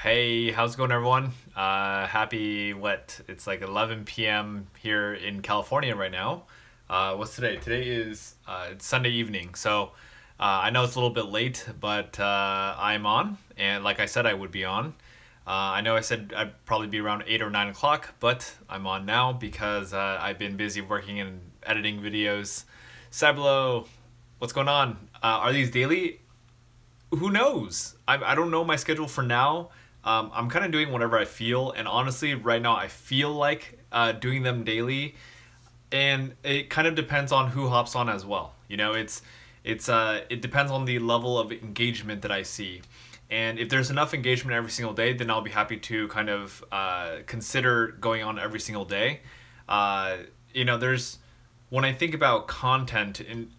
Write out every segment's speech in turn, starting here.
Hey, how's it going, everyone? Happy, it's like 11 p.m. here in California right now. What's today? Today is it's Sunday evening, so I know it's a little bit late, but I'm on, and like I said, I would be on. I know I said I'd probably be around 8 or 9 o'clock, but I'm on now because I've been busy working and editing videos. Sablo, what's going on? Are these daily? Who knows? I don't know my schedule for now. I'm kind of doing whatever I feel, and honestly, right now I feel like doing them daily, and it kind of depends on who hops on as well. It depends on the level of engagement that I see, and if there's enough engagement every single day, then I'll be happy to kind of consider going on every single day. There's when I think about content and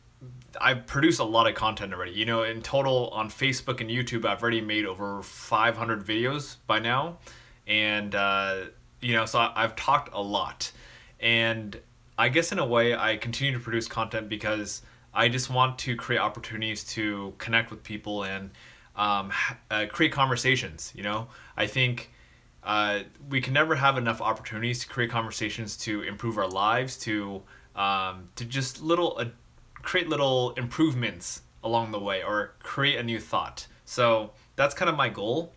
I produce a lot of content already. In total on Facebook and YouTube, I've already made over 500 videos by now. And, so I've talked a lot. And I guess in a way, I continue to produce content because I just want to create opportunities to connect with people and create conversations. I think we can never have enough opportunities to create conversations to improve our lives, to just create little improvements along the way or create a new thought. So that's kind of my goal.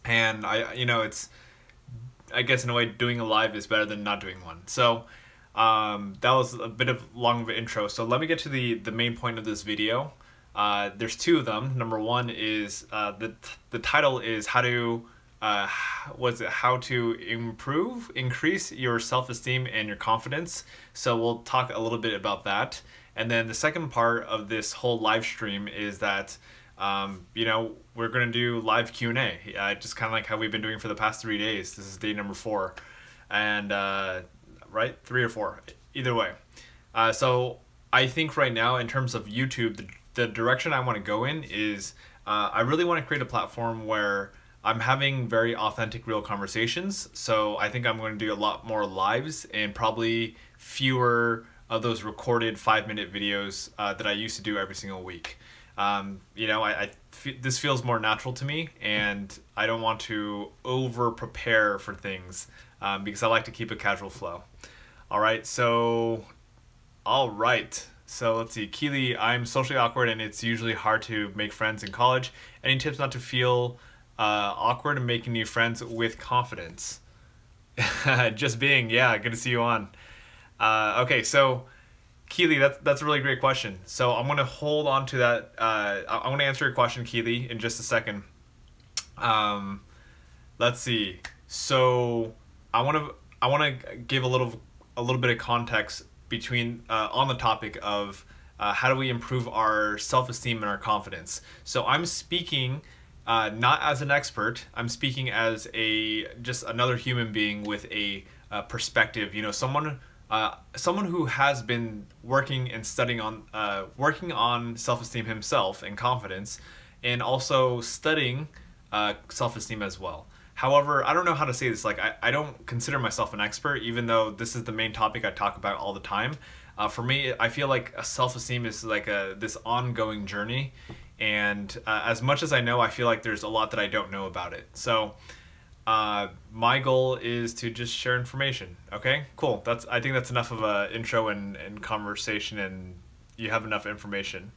And I guess in a way doing a live is better than not doing one. So that was a bit of long of an intro. So let me get to the main point of this video. There's two of them. Number one is the title is how to increase your self-esteem and your confidence. So we'll talk a little bit about that. And then the second part of this whole live stream is that, we're going to do live Q&A, just kind of like how we've been doing for the past 3 days. This is day number 4, and right, 3 or 4, either way. So I think right now, in terms of YouTube, the direction I want to go in is I really want to create a platform where I'm having very authentic, real conversations. So I think I'm going to do a lot more lives and probably fewer of those recorded 5-minute videos that I used to do every single week. This feels more natural to me, and I don't want to over prepare for things because I like to keep a casual flow. All right, so let's see. Keely, I'm socially awkward and it's usually hard to make friends in college. Any tips not to feel awkward and making new friends with confidence? Just being, yeah, good to see you on. Okay, so Keely, that's a really great question. So I'm gonna hold on to that. I'm gonna answer your question, Keely, in just a second. Let's see. So I wanna give a little bit of context between on the topic of how do we improve our self-esteem and our confidence. So I'm speaking not as an expert. I'm speaking as just another human being with a perspective. Someone who has been working and studying on working on self-esteem himself and confidence, and also studying self-esteem as well. However, I don't know how to say this. Like, I don't consider myself an expert, even though this is the main topic I talk about all the time. For me, I feel like self-esteem is like this ongoing journey, and as much as I know, I feel like there's a lot that I don't know about it. So my goal is to just share information. Okay, cool. I think that's enough of a intro and conversation, and you have enough information.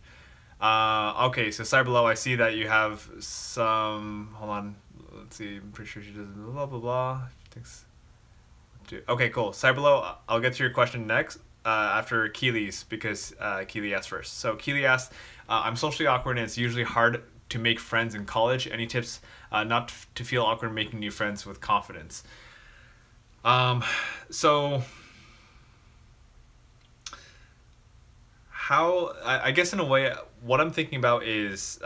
Okay, so Cyberlow, I see that you have some. Hold on. Let's see. I'm pretty sure she does blah blah blah. Thanks. Okay, cool. Cyberlow, I'll get to your question next after Keely's, because Keely asked first. So Keely asked, I'm socially awkward and it's usually hard to make friends in college. Any tips not to feel awkward making new friends with confidence? So I guess in a way, what I'm thinking about is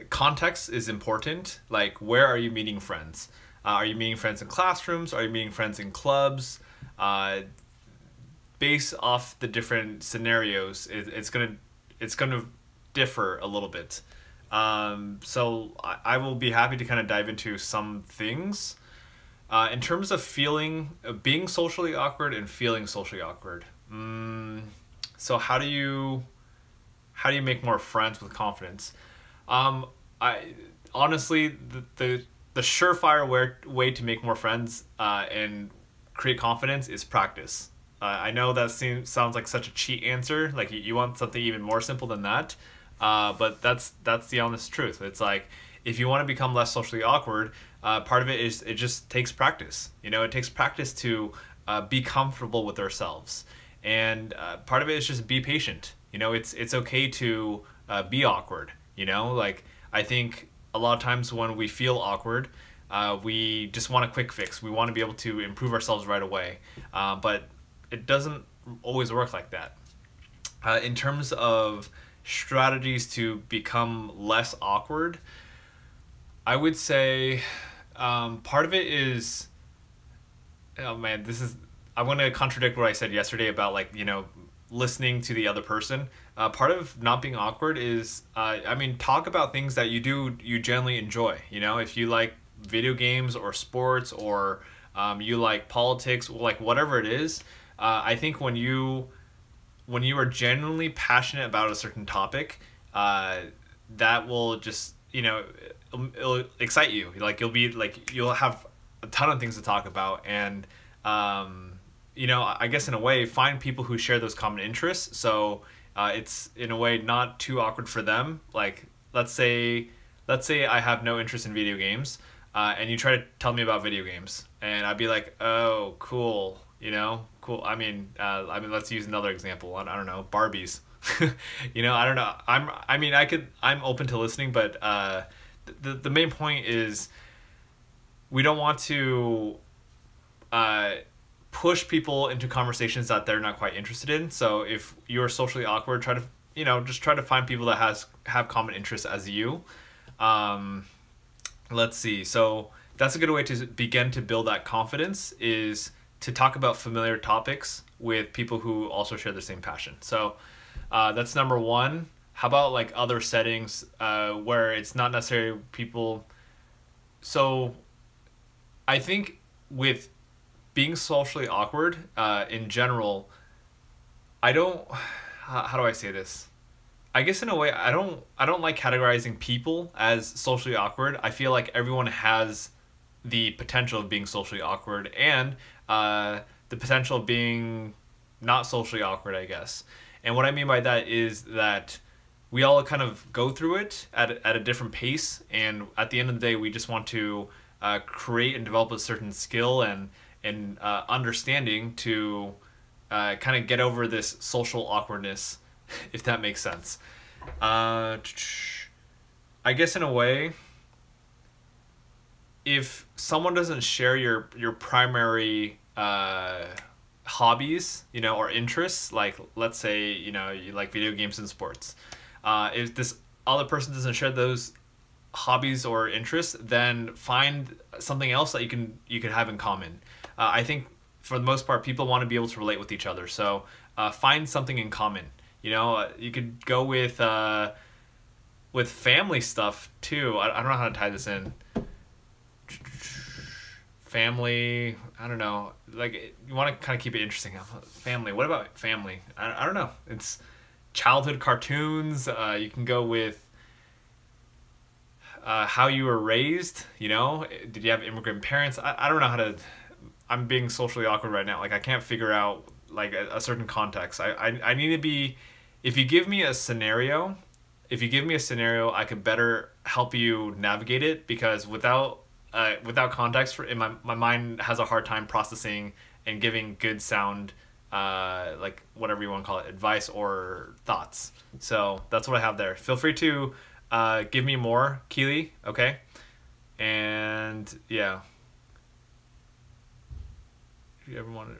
context is important. Like, where are you meeting friends? Are you meeting friends in classrooms? Are you meeting friends in clubs? Based off the different scenarios, it's gonna differ a little bit. So I will be happy to kind of dive into some things. In terms of being socially awkward and feeling socially awkward. So how do you make more friends with confidence? I honestly, the the surefire way to make more friends and create confidence is practice. I know that sounds like such a cheat answer. Like you want something even more simple than that, but that's the honest truth. It's like if you want to become less socially awkward, part of it is it just takes practice. You know, it takes practice to be comfortable with ourselves, and part of it is just be patient. You know, it's okay to be awkward. You know, like I think a lot of times when we feel awkward, we just want a quick fix. We want to be able to improve ourselves right away, but it doesn't always work like that. In terms of strategies to become less awkward, I would say part of it is, oh man, I want to contradict what I said yesterday about like, you know, listening to the other person. Part of not being awkward is, I mean, talk about things that you generally enjoy. You know, if you like video games or sports or you like politics, like whatever it is, I think when you are genuinely passionate about a certain topic, that will just, you know, it'll excite you. Like you'll have a ton of things to talk about, and you know, I guess in a way, find people who share those common interests. So it's in a way not too awkward for them. Like let's say I have no interest in video games, and you try to tell me about video games, and I'd be like, oh, cool, you know, cool. I mean, let's use another example. I don't know, Barbies. You know, I don't know. I'm open to listening, but the main point is we don't want to push people into conversations that they're not quite interested in. So if you're socially awkward, try to, you know, just try to find people that have common interests as you. Let's see. So that's a good way to begin to build that confidence, is to talk about familiar topics with people who also share the same passion. So that's number one. How about like other settings where it's not necessarily people? So I think with being socially awkward in general, I don't, how do I say this? I guess in a way, I don't like categorizing people as socially awkward. I feel like everyone has the potential of being socially awkward and the potential of being not socially awkward, I guess. And what I mean by that is that we all kind of go through it at a different pace, and at the end of the day, we just want to create and develop a certain skill and understanding to kind of get over this social awkwardness, if that makes sense. I guess in a way, if someone doesn't share your primary hobbies, you know, or interests, like let's say, you know, you like video games and sports, if this other person doesn't share those hobbies or interests, then find something else that you can have in common. I think for the most part, people want to be able to relate with each other. So find something in common. You know, you could go with family stuff too. I don't know how to tie this in. Family, I don't know. Like you want to kind of keep it interesting. Family. What about family? I don't know. It's childhood cartoons. You can go with how you were raised. You know, did you have immigrant parents? I don't know how to. I'm being socially awkward right now. Like I can't figure out like a certain context. I need to be. If you give me a scenario, I could better help you navigate it, because without context, my mind has a hard time processing and giving good sound, like whatever you want to call it, advice or thoughts. So that's what I have there. Feel free to give me more, Keely, okay? And yeah. If you ever wanted,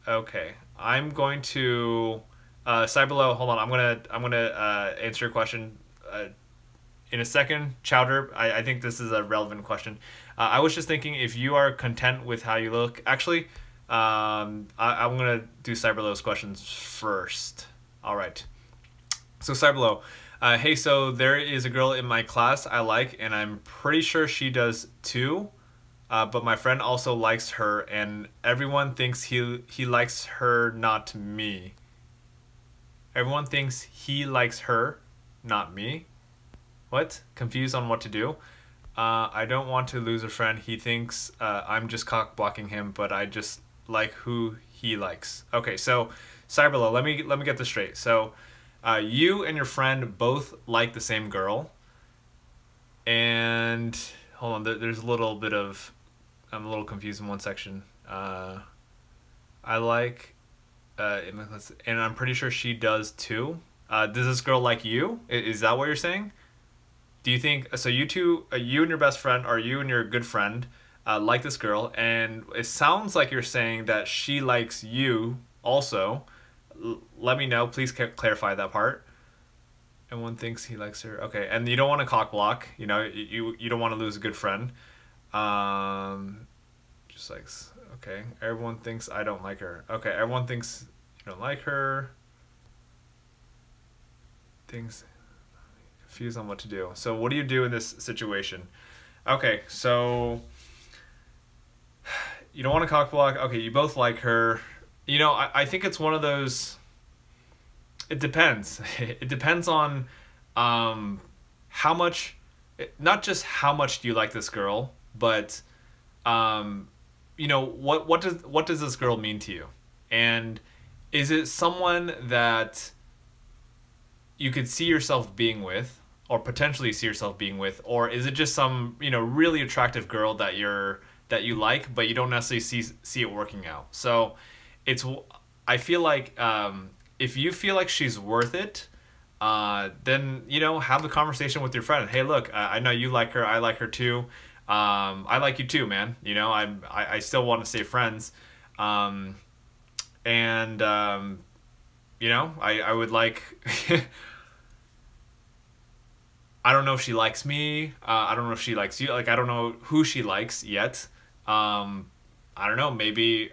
okay, I'm going to Cyberlow. Hold on, I'm gonna answer your question in a second. Chowder, I think this is a relevant question. I was just thinking if you are content with how you look. Actually, I'm gonna do Cyberlow's questions first. All right. So Cyberlow, hey, so there is a girl in my class I like, and I'm pretty sure she does too. But my friend also likes her, and everyone thinks he likes her, not me. Everyone thinks he likes her, not me. What? Confused on what to do? I don't want to lose a friend. He thinks I'm just cock blocking him, but I just like who he likes. Okay, so Cyberlo, let me get this straight. So, you and your friend both like the same girl, and hold on, there's a little bit of I'm a little confused in one section. I like, and I'm pretty sure she does too. Does this girl like you? Is that what you're saying? Do you think so? You two, you and your best friend, or you and your good friend, like this girl, and it sounds like you're saying that she likes you also. Let me know, please clarify that part. And one thinks he likes her. Okay, and you don't want to cock block. You know, you don't want to lose a good friend. Um, just like okay, everyone thinks I don't like her. Okay, everyone thinks you don't like her. Things confused on what to do. So what do you do in this situation? Okay, so you don't want to cock block. Okay, you both like her. You know, I think it's one of those. It depends. It depends on how much, not just how much do you like this girl, but you know, what does this girl mean to you? And is it someone that you could see yourself being with, or potentially see yourself being with, or is it just some, you know, really attractive girl that you like, but you don't necessarily see it working out? So it's, I feel like if you feel like she's worth it, then, you know, have the conversation with your friend. Hey, look, I know you like her. I like her too. I like you too, man. You know, I still want to stay friends. And you know, I would like, I don't know if she likes me. I don't know if she likes you. Like, I don't know who she likes yet. I don't know. Maybe,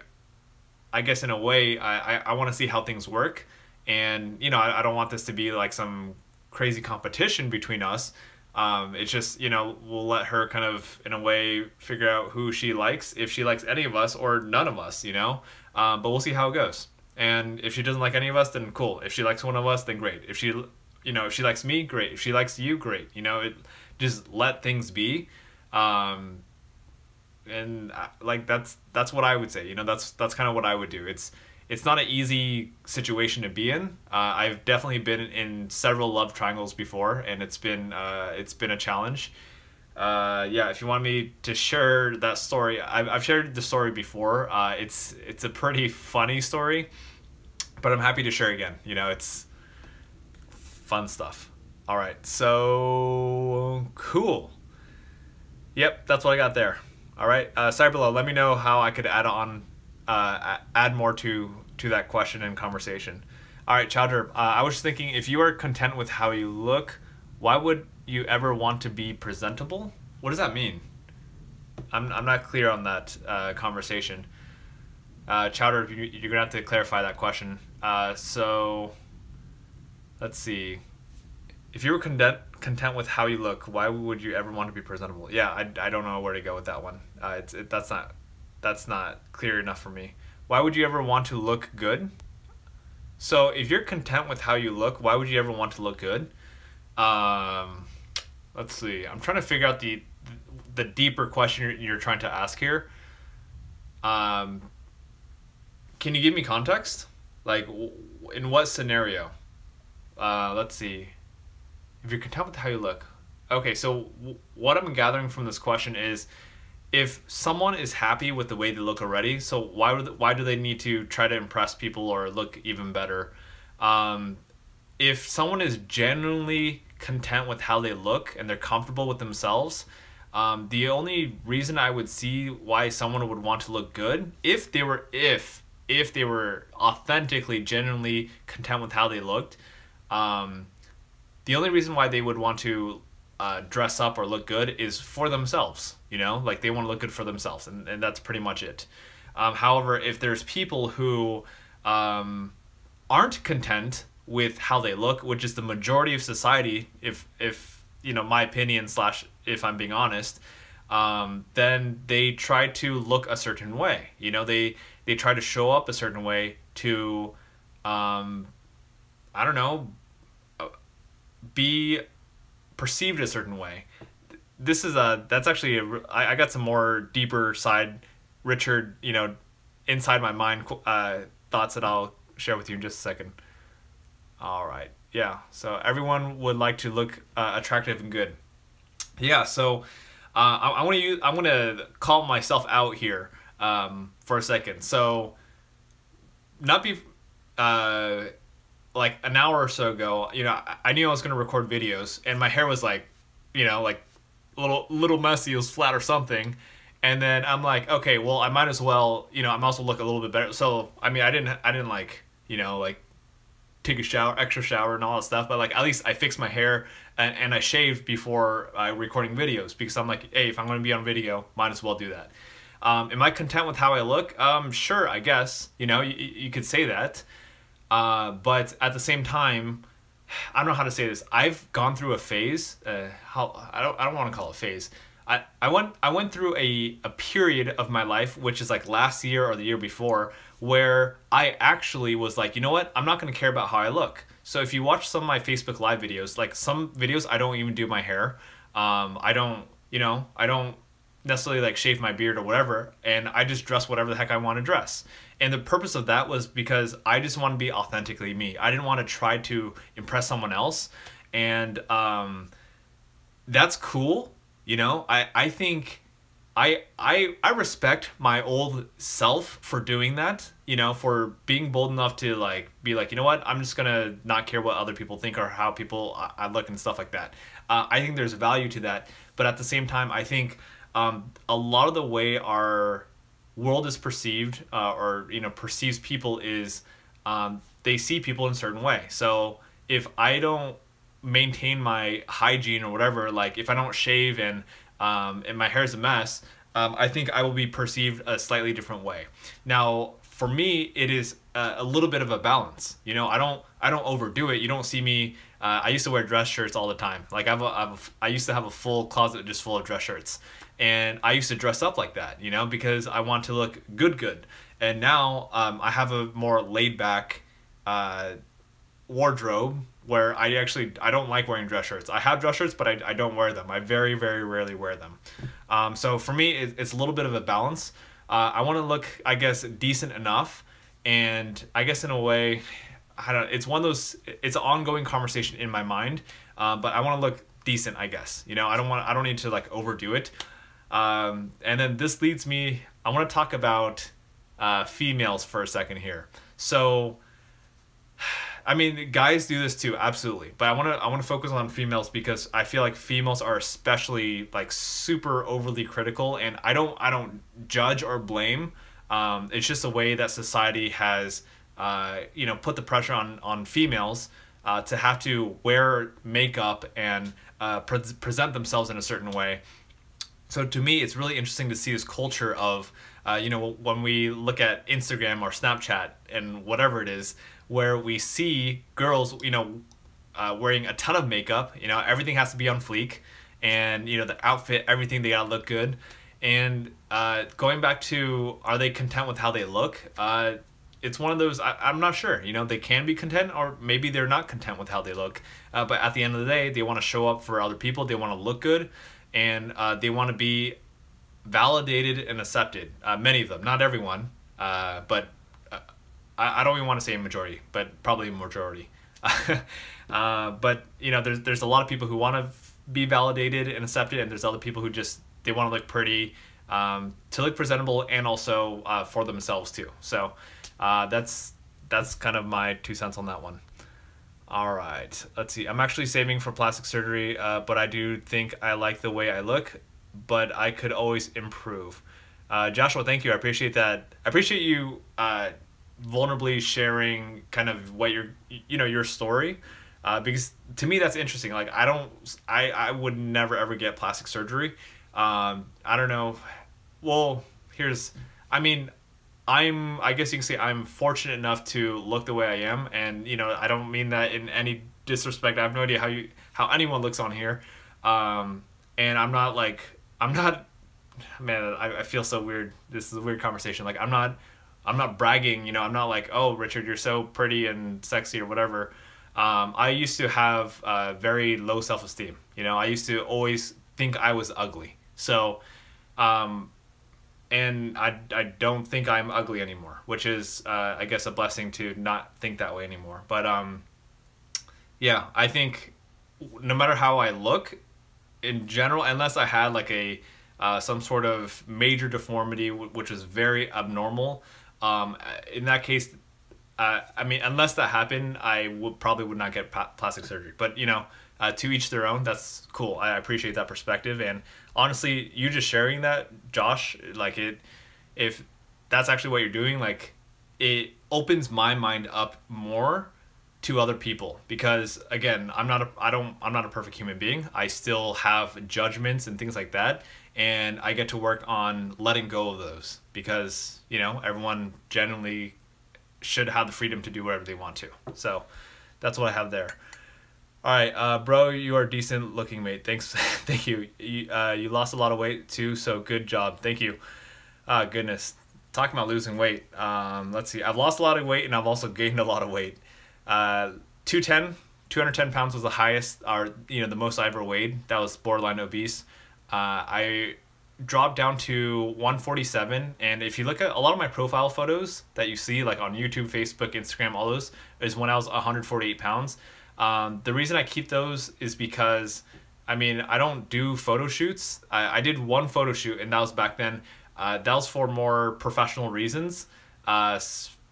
I guess in a way, I want to see how things work. And, you know, I don't want this to be like some crazy competition between us. It's just, you know, we'll let her kind of, in a way, figure out who she likes, if she likes any of us or none of us, you know. But we'll see how it goes. And if she doesn't like any of us, then cool. If she likes one of us, then great. If she, you know, if she likes me, great. If she likes you, great. You know, it just let things be. And like that's what I would say. You know, that's kind of what I would do. It's not an easy situation to be in. I've definitely been in several love triangles before, and it's been a challenge. Yeah, if you want me to share that story, I've shared the story before. It's a pretty funny story, but I'm happy to share again. You know, it's fun stuff. All right, so cool. Yep, that's what I got there. All right, Cyberlo, let me know how I could add more to that question and conversation. All right, Chowder, I was thinking, if you are content with how you look, why would you ever want to be presentable? What does that mean? I'm not clear on that conversation. Chowder, you're gonna have to clarify that question. So let's see. If you were content with how you look, why would you ever want to be presentable? Yeah, I don't know where to go with that one. That's not clear enough for me. Why would you ever want to look good? So if you're content with how you look, why would you ever want to look good? Let's see. I'm trying to figure out the deeper question you're trying to ask here. Can you give me context? Like, in what scenario? Let's see. If you're content with how you look. Okay, so what I'm gathering from this question is, if someone is happy with the way they look already, so why do they need to try to impress people or look even better? If someone is genuinely content with how they look and they're comfortable with themselves, the only reason I would see why someone would want to look good, if they were authentically, genuinely content with how they looked, the only reason why they would want to dress up or look good is for themselves, you know, like they want to look good for themselves, and that's pretty much it. However, if there's people who aren't content with how they look, which is the majority of society, if you know, my opinion slash if I'm being honest, then they try to look a certain way. You know, they try to show up a certain way to, I don't know, be perceived a certain way. this is a that's actually I got some more deeper side, Richard, inside my mind thoughts that I'll share with you in just a second. All right. Yeah. So everyone would like to look attractive and good. Yeah. So I want to use. I'm going to call myself out here for a second. So not be like an hour or so ago. I knew I was going to record videos, and my hair was like, like a little messy. It was flat or something. And then I'm like, okay, well, I might as well, I might as well look a little bit better. So I mean, I didn't like, like take a shower, extra shower, and all that stuff. But like, at least I fixed my hair and I shaved before recording videos, because I'm like, hey, if I'm going to be on video, might as well do that. Am I content with how I look? Sure, I guess. You could say that. But at the same time, I don't know how to say this. I've gone through a phase. I don't want to call it a phase. I went through a period of my life, which is like last year or the year before, where I actually was like, you know what? I'm not going to care about how I look. So if you watch some of my Facebook Live videos, like some videos, I don't even do my hair. I don't necessarily like shave my beard or whatever, and I just dress whatever the heck I want to dress. And the purpose of that was because I just want to be authentically me. I didn't want to try to impress someone else, and that's cool. I think I respect my old self for doing that, for being bold enough to like be like, you know what, I'm just gonna not care what other people think or how people I look and stuff like that. I think there's value to that, but at the same time, I think a lot of the way our world is perceived or perceives people is they see people in a certain way. So if I don't maintain my hygiene or whatever, like if I don't shave and my hair's a mess, I think I will be perceived a slightly different way. Now, for me, it is a little bit of a balance. I don't overdo it. You don't see me. I used to wear dress shirts all the time. Like I used to have a full closet just full of dress shirts, and I used to dress up like that, because I want to look good. And now I have a more laid back wardrobe where I don't like wearing dress shirts. I have dress shirts, but I don't wear them. I very, very rarely wear them. So for me, it's a little bit of a balance. I want to look, I guess, decent enough, and I guess in a way, it's one of those. It's an ongoing conversation in my mind, but I want to look decent, I guess. I don't need to like overdo it. And then this leads me. I want to talk about females for a second here. So, I mean, guys do this too, absolutely. But I want to focus on females because I feel like females are especially like super overly critical, and I don't judge or blame. It's just a way that society has put the pressure on females to have to wear makeup and present themselves in a certain way. So to me, it's really interesting to see this culture of when we look at Instagram or Snapchat and whatever it is, where we see girls, wearing a ton of makeup, everything has to be on fleek, and, the outfit, everything, they gotta look good. And going back to, are they content with how they look? It's one of those, I'm not sure, they can be content, or maybe they're not content with how they look. But at the end of the day, they want to show up for other people, they want to look good, and they want to be validated and accepted. Many of them, not everyone, but I don't even want to say a majority, but probably a majority. But there's a lot of people who want to be validated and accepted, and there's other people who just they want to look pretty, to look presentable, and also for themselves too. So that's kind of my 2 cents on that one. All right, let's see. I'm actually saving for plastic surgery, but I do think I like the way I look, but I could always improve. Joshua, thank you. I appreciate that. I appreciate you vulnerably sharing kind of what your story, because to me that's interesting. Like I would never ever get plastic surgery. I don't know. Well, I guess you can say I'm fortunate enough to look the way I am, and I don't mean that in any disrespect. I have no idea how anyone looks on here, and I'm not, man, I feel so weird. This is a weird conversation. Like I'm not bragging, I'm not like, oh, Richard, you're so pretty and sexy or whatever. I used to have very low self-esteem. I used to always think I was ugly. So, and I don't think I'm ugly anymore, which is, I guess, a blessing to not think that way anymore. But yeah, I think no matter how I look, in general, unless I had like a some sort of major deformity, which is very abnormal, in that case, I mean, unless that happened, I would probably would not get plastic surgery. But you know, to each their own. That's cool. I appreciate that perspective. And honestly, you just sharing that, Josh, like if that's actually what you're doing, like it opens my mind up more to other people, because again, I'm not a perfect human being. I still have judgments and things like that, and I get to work on letting go of those, because you know, everyone genuinely should have the freedom to do whatever they want to. So that's what I have there. All right, bro, you are decent looking, mate. Thanks. Thank you. You lost a lot of weight too, so good job. Thank you. Goodness, talking about losing weight. Let's see, I've lost a lot of weight and I've also gained a lot of weight. 210 pounds was the highest, or you know, the most I ever weighed. That was borderline obese. I dropped down to 147, and if you look at a lot of my profile photos that you see like on YouTube, Facebook, Instagram, all those is when I was 148 pounds. The reason I keep those is because, I mean, I don't do photo shoots. I did one photo shoot, and that was back then. That was for more professional reasons.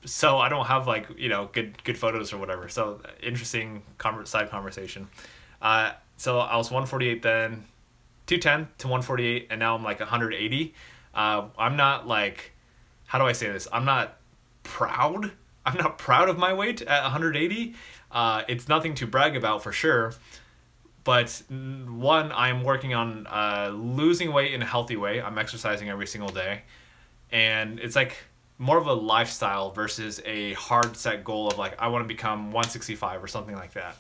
So I don't have like, you know, good photos or whatever. So interesting side conversation. So I was 148 then, 210 to 148, and now I'm like 180. I'm not like, how do I say this? I'm not proud. I'm not proud of my weight at 180. It's nothing to brag about for sure. But one, I'm working on losing weight in a healthy way. I'm exercising every single day. And it's like more of a lifestyle versus a hard set goal of like, I want to become 165 or something like that.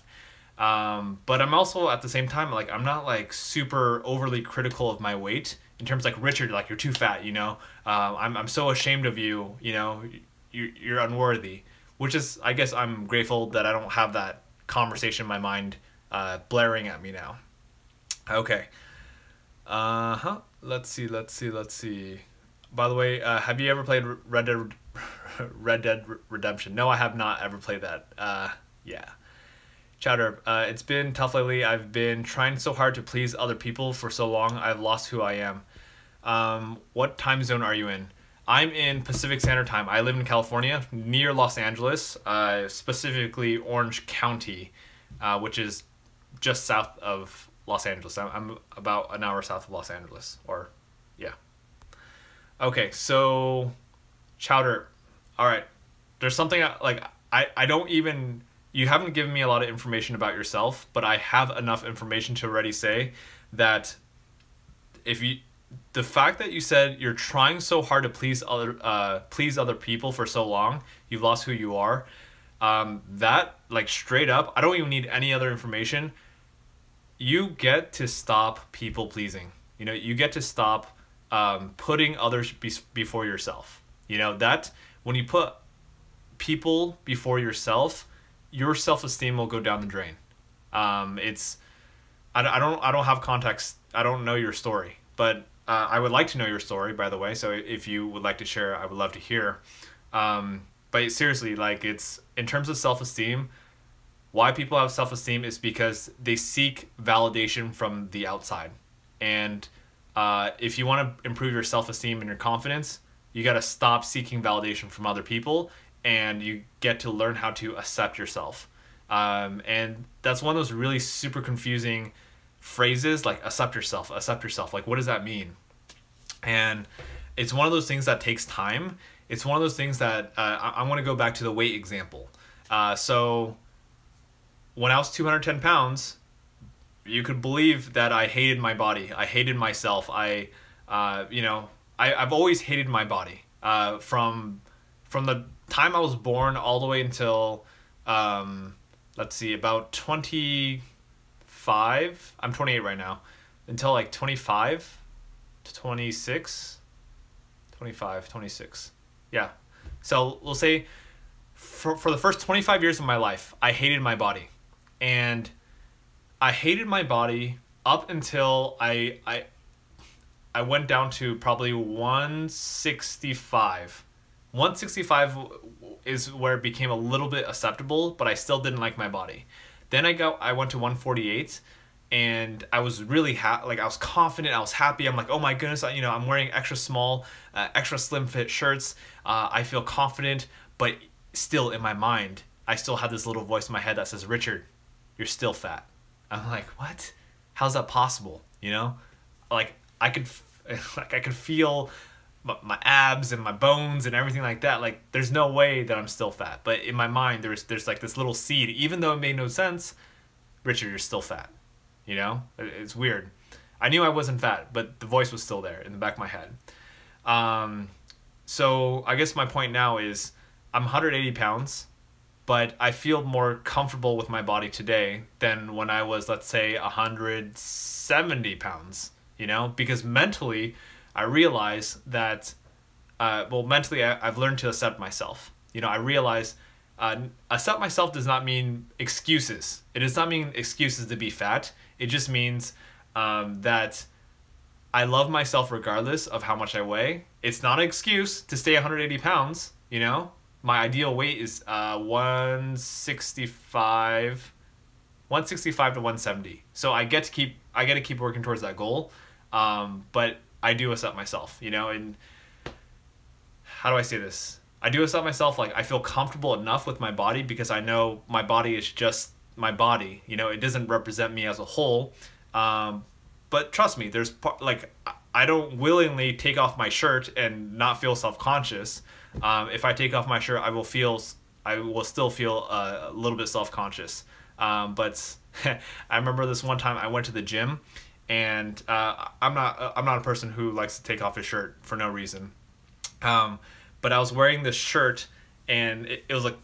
But I'm also at the same time, like, I'm not like super overly critical of my weight in terms like, Richard, like, you're too fat, you know? I'm so ashamed of you, you know, you're unworthy, which is, I guess I'm grateful that I don't have that conversation in my mind blaring at me now. Okay. Let's see. By the way, have you ever played Red Dead Redemption? No, I have not ever played that. Yeah. Chowder, it's been tough lately. I've been trying so hard to please other people for so long, I've lost who I am. What time zone are you in? I'm in Pacific Standard Time. I live in California, near Los Angeles, specifically Orange County, which is just south of Los Angeles. I'm about an hour south of Los Angeles, or yeah. Okay, so Chowder, all right. There's something like I don't even, you haven't given me a lot of information about yourself, but I have enough information to already say that the fact that you said you're trying so hard to please other people for so long, you've lost who you are. That, like, straight up, I don't even need any other information. You get to stop people pleasing. You know, you get to stop putting others before yourself. You know, that when you put people before yourself, your self-esteem will go down the drain. I don't have context. I don't know your story, but I would like to know your story, by the way. So if you would like to share, I would love to hear. But seriously, like, it's in terms of self-esteem, why people have self-esteem is because they seek validation from the outside. And if you want to improve your self-esteem and your confidence, you got to stop seeking validation from other people, and you get to learn how to accept yourself. And that's one of those really super confusing phrases, like accept yourself. Like, what does that mean? And it's one of those things that takes time. It's one of those things that I want to go back to the weight example. So when I was 210 pounds, you could believe that I hated my body. I hated myself. I've always hated my body from the time I was born all the way until, let's see, about 25. I'm 28 right now. Until like 25 to 26. 25, 26. Yeah. So we'll say for the first 25 years of my life, I hated my body. And I hated my body up until I went down to probably 165. 165 is where it became a little bit acceptable, but I still didn't like my body. Then I went to 148, and I was really like I was confident, I was happy. I'm like, oh my goodness, I'm wearing extra small, extra slim fit shirts. I feel confident, but still in my mind, I still have this little voice in my head that says, Richard, you're still fat. I'm like, what? How's that possible? Like I could feel my abs and my bones and everything like that. Like there's no way that I'm still fat. But in my mind, there's like this little seed, even though it made no sense. Richard, you're still fat. It's weird. I knew I wasn't fat, but the voice was still there in the back of my head. So I guess my point now is I'm 180 pounds, but I feel more comfortable with my body today than when I was, let's say, 170 pounds, because mentally I realize that, mentally I've learned to accept myself. I realize accept myself does not mean excuses. It does not mean excuses to be fat. It just means that I love myself regardless of how much I weigh. It's not an excuse to stay 180 pounds, My ideal weight is 165 to 170. So I get to keep working towards that goal. But I do accept myself, and how do I say this? I do accept myself. Like I feel comfortable enough with my body because I know my body is just my body. It doesn't represent me as a whole. But trust me, I don't willingly take off my shirt and not feel self-conscious. If I take off my shirt, I will still feel a little bit self-conscious. But I remember this one time I went to the gym, and I'm not a person who likes to take off his shirt for no reason. But I was wearing this shirt, and it was a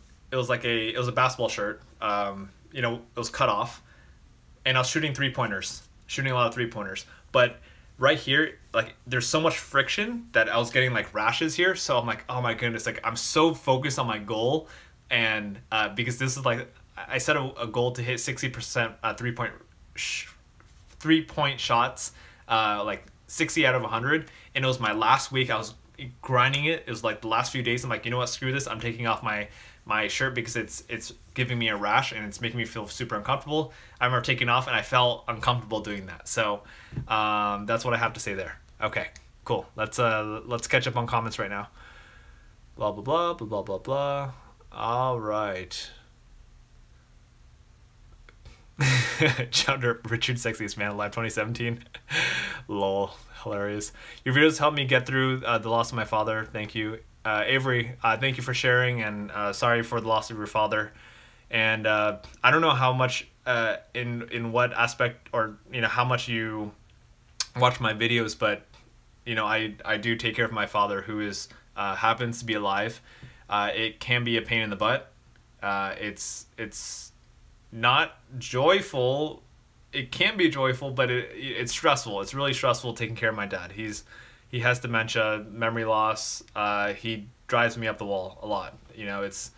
basketball shirt. It was cut off, and I was shooting a lot of 3-pointers. But right here, like there's so much friction that I was getting like rashes here. So I'm like, oh my goodness, like I'm so focused on my goal, and because this is like I set a goal to hit 60% 3-point shots, like 60 out of 100, and it was my last week. I was grinding it. It was like the last few days. I'm like, you know what, screw this. I'm taking off my shirt because it's giving me a rash and it's making me feel super uncomfortable. I remember taking off and I felt uncomfortable doing that. So that's what I have to say there. Okay, cool. Let's catch up on comments right now. Blah blah blah blah blah blah blah. All right. Richard, sexiest man alive 2017. Lol, hilarious. Your videos helped me get through the loss of my father. Thank you. Avery, thank you for sharing, and sorry for the loss of your father. And I don't know how much in what aspect, or how much you watch my videos, but I do take care of my father, who is happens to be alive. It can be a pain in the butt. It's not joyful. It can be joyful, but it's stressful. It's really stressful taking care of my dad. He has dementia, memory loss. He drives me up the wall a lot. It's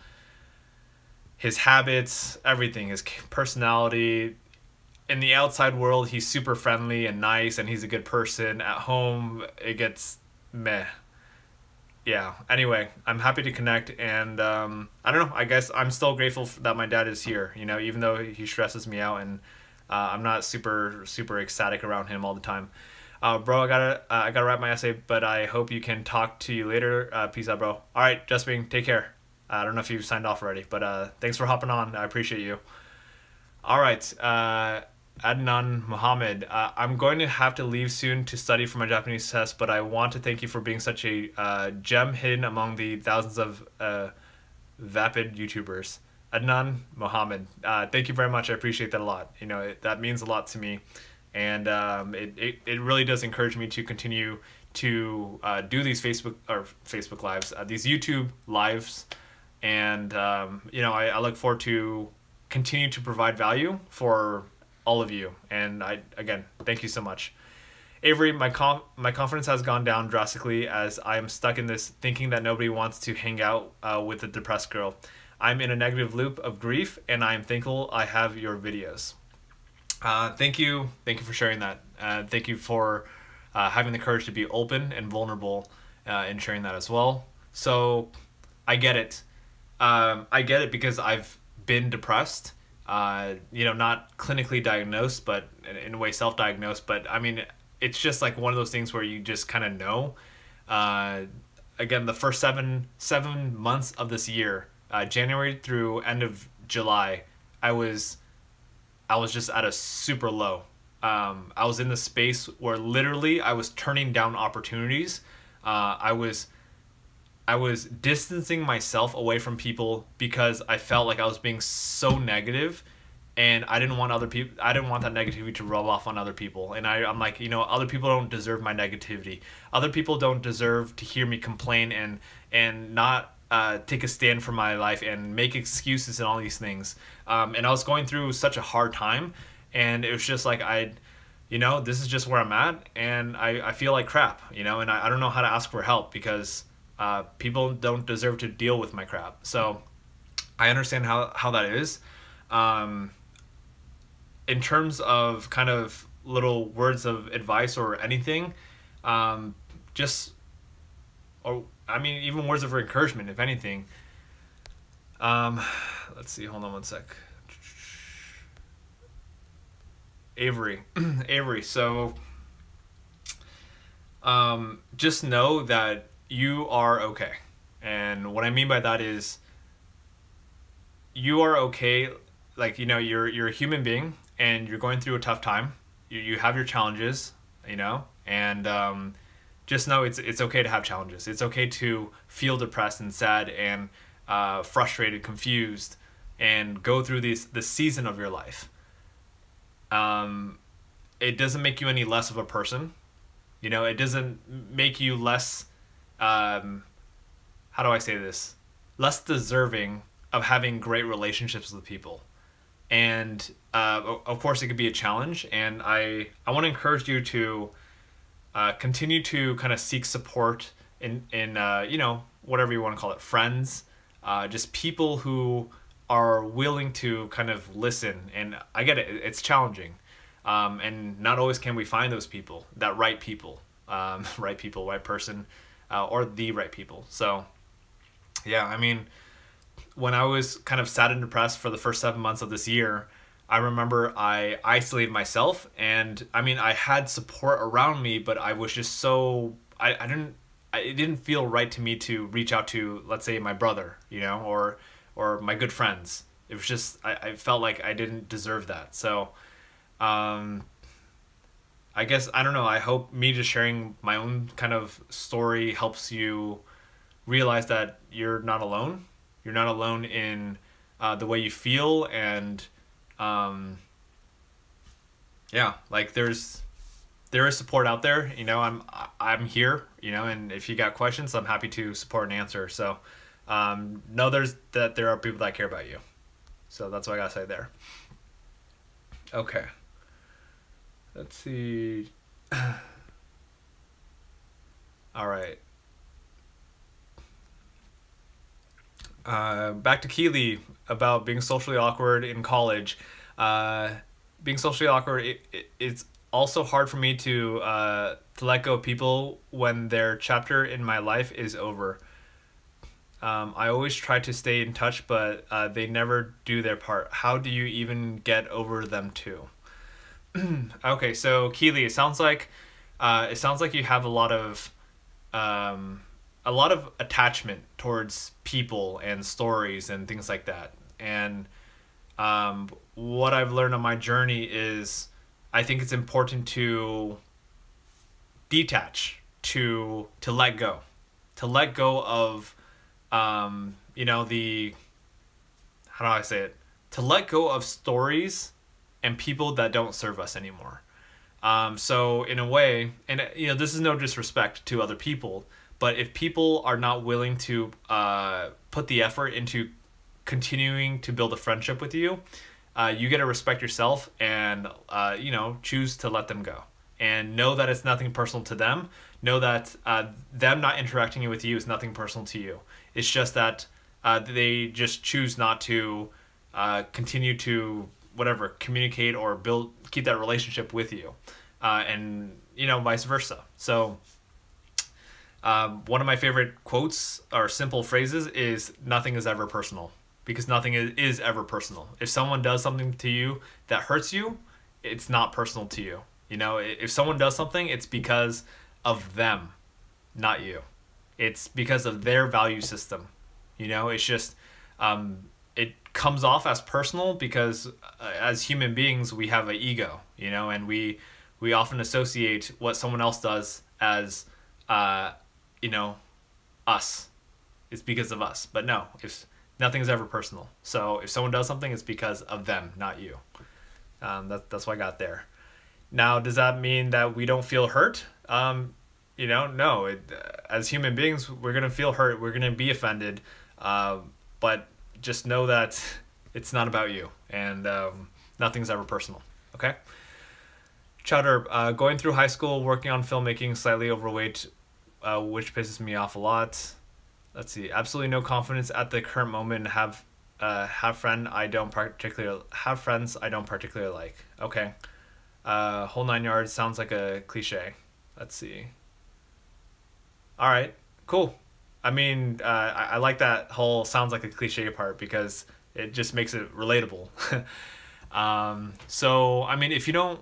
his habits, everything, his personality. In the outside world, he's super friendly and nice, and he's a good person. At home, it gets meh. Yeah, anyway, I'm happy to connect, and I don't know, I guess I'm still grateful that my dad is here, even though he stresses me out, and I'm not super ecstatic around him all the time. Bro, I gotta write my essay, but I hope you can talk to you later. Peace out, bro. All right, Justine, take care. I don't know if you've signed off already, but thanks for hopping on. I appreciate you. All right, Adnan Mohammed, I'm going to have to leave soon to study for my Japanese test, but I want to thank you for being such a gem hidden among the thousands of vapid YouTubers. Adnan Mohammed, thank you very much. I appreciate that a lot. That means a lot to me, and it really does encourage me to continue to do these Facebook lives, these YouTube lives, and I look forward to continue to provide value for all of you. And again, thank you so much. Avery, my confidence has gone down drastically as I am stuck in this thinking that nobody wants to hang out with a depressed girl. I'm in a negative loop of grief, and I am thankful I have your videos. Thank you for sharing that. Thank you for having the courage to be open and vulnerable in sharing that as well. So I get it. I get it because I've been depressed. Not clinically diagnosed, but in a way self-diagnosed. But I mean, it's just like one of those things where you just kind of know. Uh, Again, the first seven months of this year, January through end of July, I was I was just at a super low. I was in the space where literally I was turning down opportunities. I was distancing myself away from people because I felt like I was being so negative, and I didn't want other people. I didn't want that negativity to rub off on other people. And I'm like, other people don't deserve my negativity. Other people don't deserve to hear me complain and not take a stand for my life and make excuses and all these things. And I was going through such a hard time, and it was just like this is just where I'm at, and I feel like crap, and I don't know how to ask for help because people don't deserve to deal with my crap. So I understand how that is. In terms of kind of little words of advice or anything, just, or I mean, even words of encouragement, if anything. Let's see, hold on one sec. Avery. Avery, so just know that you are okay. And what I mean by that is you are okay. Like, you're a human being and you're going through a tough time. You have your challenges, and just know it's okay to have challenges. It's okay to feel depressed and sad and frustrated, confused, and go through the season of your life. It doesn't make you any less of a person. It doesn't make you less, how do I say this? Less deserving of having great relationships with people. And of course, it could be a challenge. And I want to encourage you to continue to kind of seek support in whatever you want to call it, friends, just people who are willing to kind of listen. And I get it, it's challenging. And not always can we find those people, that right people, right person, or the right people. So yeah, I mean, when I was kind of sad and depressed for the first 7 months of this year, I remember I isolated myself, and I mean, I had support around me, but I was just so, it didn't feel right to me to reach out to, let's say, my brother, or my good friends. It was just, I felt like I didn't deserve that. So, I guess, I don't know, I hope me just sharing my own kind of story helps you realize that you're not alone. You're not alone in the way you feel, and yeah, like there is support out there. I'm here. And if you got questions, I'm happy to support and answer. So know that there are people that care about you. So that's what I gotta say there. Okay. Let's see. All right. Back to Keely about being socially awkward in college. Being socially awkward, it's also hard for me to let go of people when their chapter in my life is over. I always try to stay in touch, but they never do their part. How do you even get over them too? Okay, so Keely, it sounds like you have a lot of attachment towards people and stories and things like that. And what I've learned on my journey is I think it's important to detach, to let go, of the, how do I say it? To let go of stories and people that don't serve us anymore. So in a way, and this is no disrespect to other people, but if people are not willing to put the effort into continuing to build a friendship with you, you got to respect yourself and choose to let them go. And know that it's nothing personal to them. Know that them not interacting with you is nothing personal to you. It's just that they just choose not to continue to whatever, communicate or keep that relationship with you, and vice versa. So one of my favorite quotes or simple phrases is nothing is ever personal, because nothing is ever personal. If someone does something to you that hurts you, it's not personal to you. If someone does something, it's because of them, not you. It's because of their value system. It's just, it comes off as personal because as human beings, we have an ego, and we often associate what someone else does as, us. It's because of us. But no, if nothing's ever personal. So if someone does something, it's because of them, not you. That's what I got there. Now, does that mean that we don't feel hurt? No. As human beings, we're gonna feel hurt. We're gonna be offended. But just know that it's not about you, and nothing's ever personal. Okay. Chowder, going through high school, working on filmmaking, slightly overweight, which pisses me off a lot. Let's see. Absolutely no confidence at the current moment. Have friends I don't particularly like. Okay. Whole 9 yards sounds like a cliche. Let's see. All right. Cool. I mean, I like that whole sounds like a cliche part because it just makes it relatable. So I mean, if you're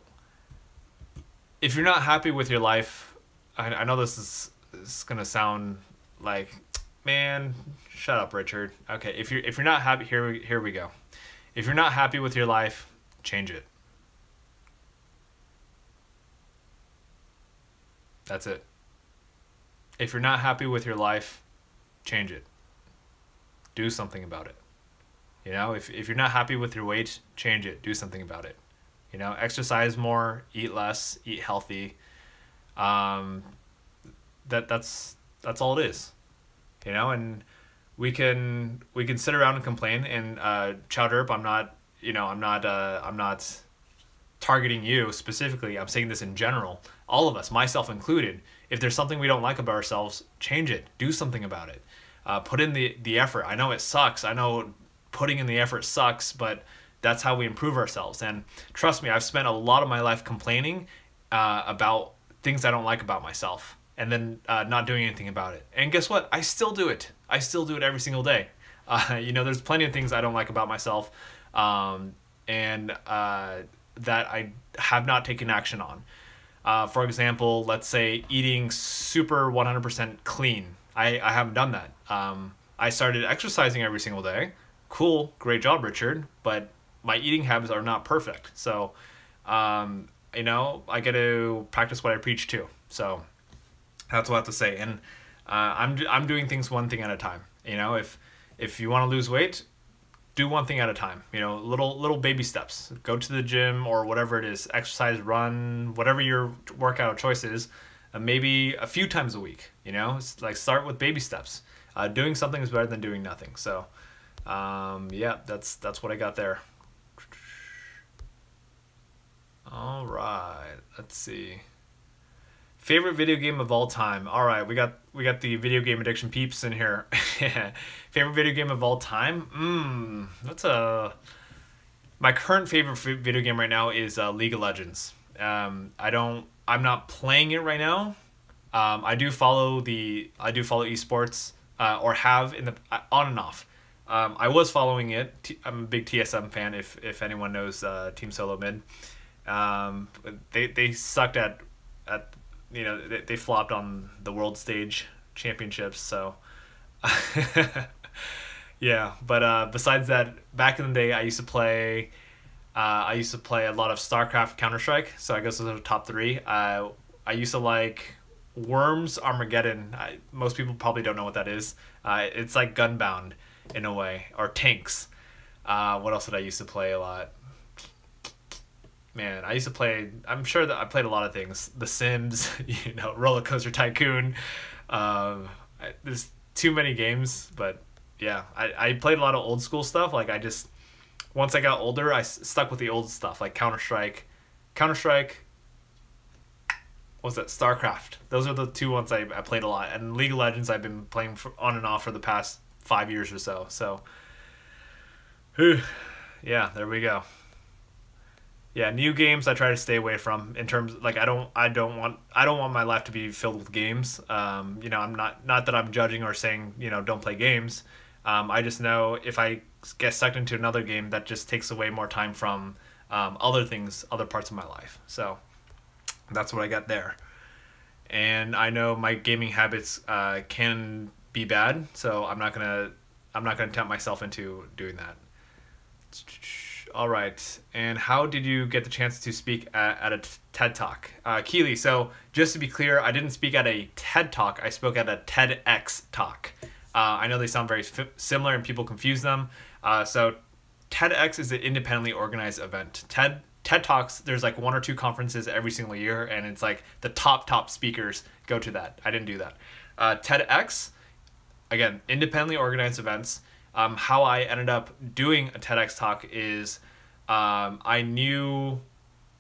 not happy with your life, I know this is gonna sound like, man, shut up, Richard. Okay, if you're not happy, here we go. If you're not happy with your life, change it. That's it. If you're not happy with your life, change it. Do something about it. If you're not happy with your weight, change it. Do something about it. Exercise more, eat less, eat healthy. That's all it is. And we can sit around and complain. And Chowderp, I'm not targeting you specifically. I'm saying this in general. All of us, myself included. If there's something we don't like about ourselves, change it. Do something about it. Put in the effort. I know it sucks. I know putting in the effort sucks, but that's how we improve ourselves. And trust me, I've spent a lot of my life complaining about things I don't like about myself, and then not doing anything about it. And guess what? I still do it. I still do it every single day. There's plenty of things I don't like about myself, and that I have not taken action on. For example, let's say eating super 100% clean. I haven't done that. I started exercising every single day. Cool, great job, Richard. But my eating habits are not perfect. So, I get to practice what I preach too. So that's what I have to say. And I'm doing things one thing at a time. If you want to lose weight, do one thing at a time. Little baby steps. Go to the gym or whatever it is. Exercise, run, whatever your workout choice is. Maybe a few times a week. It's like start with baby steps. Doing something is better than doing nothing. So, yeah, that's what I got there. All right, let's see. Favorite video game of all time. All right, we got the video game addiction peeps in here. Favorite video game of all time. My current favorite video game right now is League of Legends. I'm not playing it right now. I do follow esports, or have on and off. I was following it. I'm a big TSM fan. If anyone knows Team Solo Mid, they sucked at they flopped on the world stage championships. So yeah. But besides that, back in the day, I used to play a lot of StarCraft, Counter-Strike. So I guess those are the top three. I used to like Worms Armageddon. Most people probably don't know what that is. It's like Gunbound in a way, or Tanks. What else did I used to play a lot? Man, I'm sure that I played a lot of things. The Sims, Roller Coaster Tycoon. There's too many games, but yeah, I played a lot of old school stuff. Like once I got older, I stuck with the old stuff, like Counter-Strike, what's that? StarCraft. Those are the two ones I played a lot. And League of Legends I've been playing on and off for the past 5 years or so. So, yeah, there we go. Yeah, new games I try to stay away from in terms like I don't want my life to be filled with games. You know, I'm not that I'm judging or saying, you know, don't play games. I just know if I get sucked into another game, that just takes away more time from other things, other parts of my life. So that's what I got there. And I know my gaming habits can be bad, so I'm not gonna tempt myself into doing that. All right. And how did you get the chance to speak at a TED Talk? Keely, so just to be clear, I didn't speak at a TED Talk. I spoke at a TEDx Talk. I know they sound very similar and people confuse them. So TEDx is an independently organized event. TED Talks, there's like one or two conferences every single year, and it's like the top speakers go to that. I didn't do that. TEDx, again, independently organized events. How I ended up doing a TEDx talk is I knew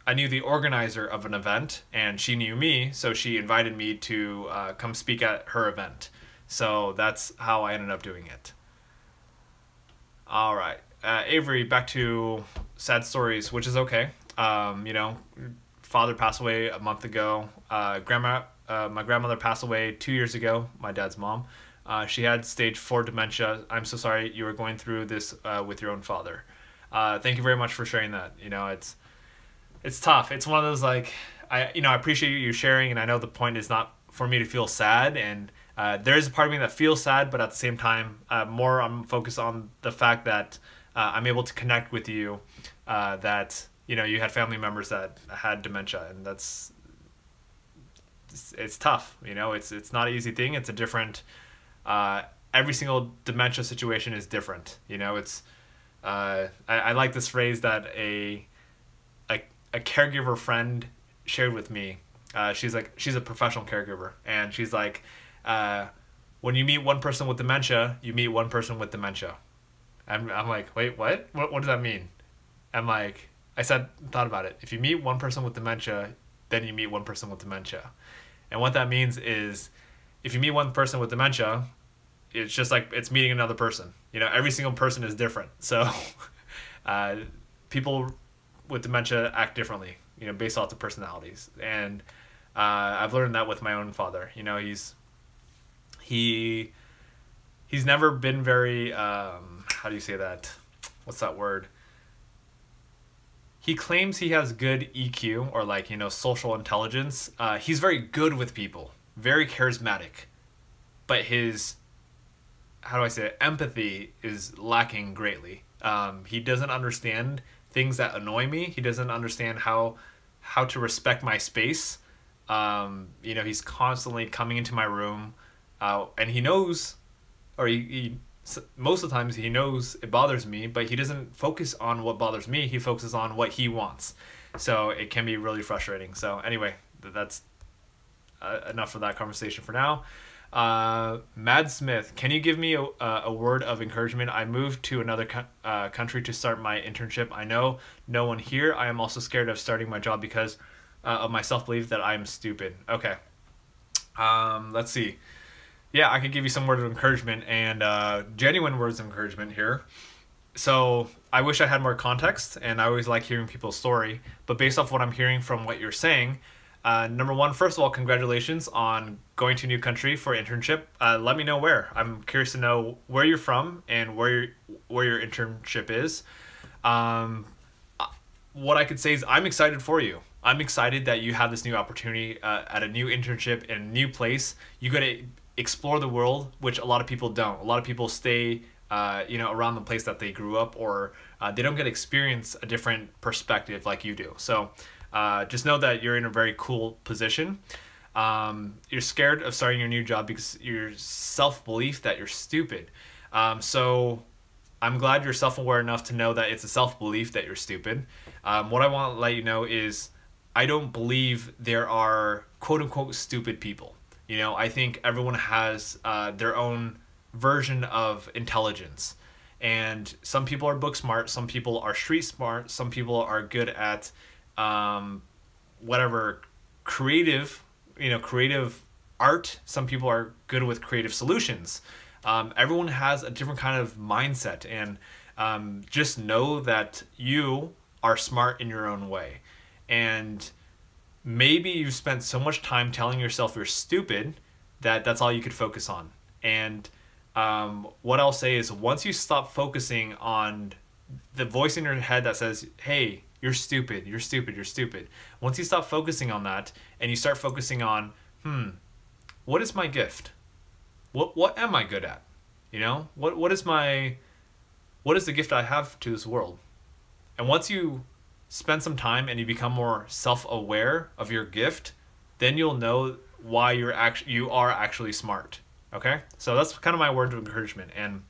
the organizer of an event, and she knew me, so she invited me to come speak at her event. So that's how I ended up doing it. All right, Avery, back to sad stories, which is okay. You know, father passed away a month ago. My grandmother passed away 2 years ago. My dad's mom. She had stage 4 dementia. I'm so sorry you were going through this with your own father. Thank you very much for sharing that. You know, it's tough. It's one of those like I appreciate you sharing, and I know the point is not for me to feel sad, and there is a part of me that feels sad, but at the same time, more I'm focused on the fact that I'm able to connect with you. That you had family members that had dementia, and it's tough. It's not an easy thing. It's a different. Every single dementia situation is different. It's I like this phrase that a caregiver friend shared with me. She's a professional caregiver, and she's like, when you meet one person with dementia, you meet one person with dementia. I'm like, wait, what? What does that mean? I'm like, thought about it. If you meet one person with dementia, then you meet one person with dementia. And what that means is, if you meet one person with dementia, it's just like it's meeting another person. Every single person is different. So people with dementia act differently, based off the personalities. And I've learned that with my own father. He's never been very, how do you say that? What's that word? He claims he has good EQ, or social intelligence. He's very good with people, very charismatic, but his, how do I say it, empathy is lacking greatly. He doesn't understand things that annoy me. He doesn't understand how to respect my space. He's constantly coming into my room, and he knows, or he most of the times he knows it bothers me, but he doesn't focus on what bothers me. He focuses on what he wants. So it can be really frustrating. So anyway, that's enough for that conversation for now. Mad Smith, can you give me a word of encouragement? I moved to another country to start my internship. I know no one here. I am also scared of starting my job because of my self-belief that I am stupid. Okay. Let's see. Yeah, I could give you some words of encouragement, and genuine words of encouragement here. So I wish I had more context, and I always like hearing people's story. But based off what I'm hearing from what you're saying, number one, first of all, congratulations on going to a new country for internship. Let me know where. I'm curious to know where you're from and where your internship is. What I could say is I'm excited for you. I'm excited that you have this new opportunity at a new internship in a new place. You got to explore the world, which a lot of people don't. A lot of people stay around the place that they grew up, or they don't get to experience a different perspective like you do. So just know that you're in a very cool position. You're scared of starting your new job because your self-belief that you're stupid. So I'm glad you're self-aware enough to know that it's a self-belief that you're stupid. What I want to let you know is I don't believe there are quote-unquote stupid people. I think everyone has their own version of intelligence. And some people are book smart, some people are street smart, some people are good at whatever creative art, some people are good with creative solutions. Everyone has a different kind of mindset, and just know that you are smart in your own way. And maybe you've spent so much time telling yourself you're stupid that that's all you could focus on. And what I'll say is, once you stop focusing on the voice in your head that says, hey, you're stupid, you're stupid, you're stupid. Once you stop focusing on that and you start focusing on, what is my gift? What am I good at? You know, what is the gift I have to this world? And once you spend some time and you become more self-aware of your gift, then you'll know why you are actually smart. Okay? So that's kind of my word of encouragement. And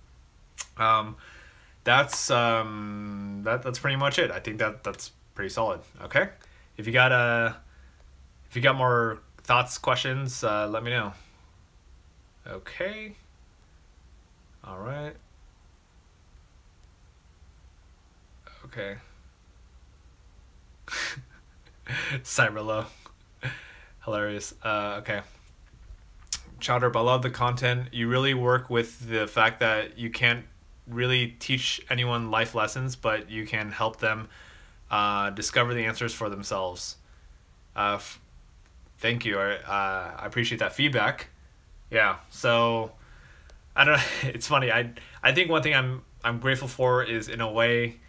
that's pretty much it. I think that's pretty solid. Okay? If you got more thoughts, questions, let me know. Okay. All right. Okay. Cyberlow. Hilarious. Okay. Chowder, I love the content. You really work with the fact that you can't really teach anyone life lessons, but you can help them discover the answers for themselves. Thank you. I appreciate that feedback. Yeah. So I don't know. It's funny. I think one thing I'm grateful for is, in a way,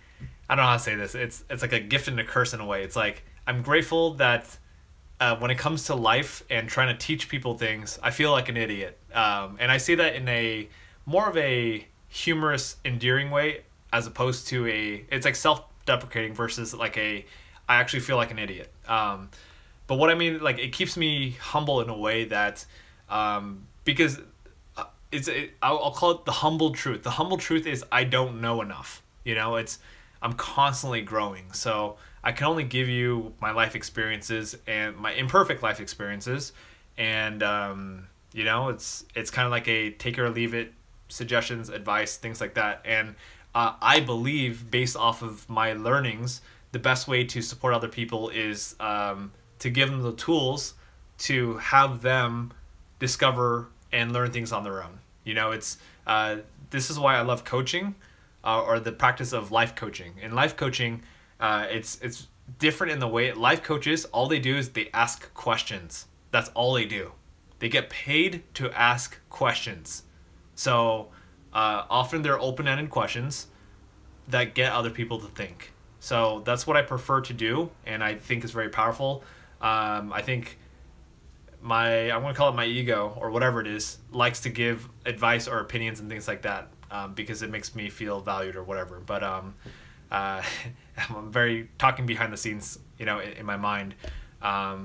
I don't know how to say this. It's like a gift and a curse in a way. It's like, I'm grateful that when it comes to life and trying to teach people things, I feel like an idiot. And I say that in a more of a humorous, endearing way, as opposed to it's like self-deprecating versus like I actually feel like an idiot. But what I mean, like, it keeps me humble in a way that, because I'll call it the humble truth. The humble truth is, I don't know enough. You know, I'm constantly growing. So I can only give you my life experiences and my imperfect life experiences. And, you know, it's kind of like a take it or leave it, suggestions, advice, things like that. And I believe, based off of my learnings, the best way to support other people is to give them the tools to have them discover and learn things on their own. You know, this is why I love coaching, or the practice of life coaching. In life coaching, it's different in the way life coaches, all they do is they ask questions. That's all they do. They get paid to ask questions. So often they're open-ended questions that get other people to think. So that's what I prefer to do, and I think is very powerful. I think I'm going to call it my ego, or whatever it is, likes to give advice or opinions and things like that, because it makes me feel valued or whatever. But I'm very talking behind the scenes, you know, in my mind.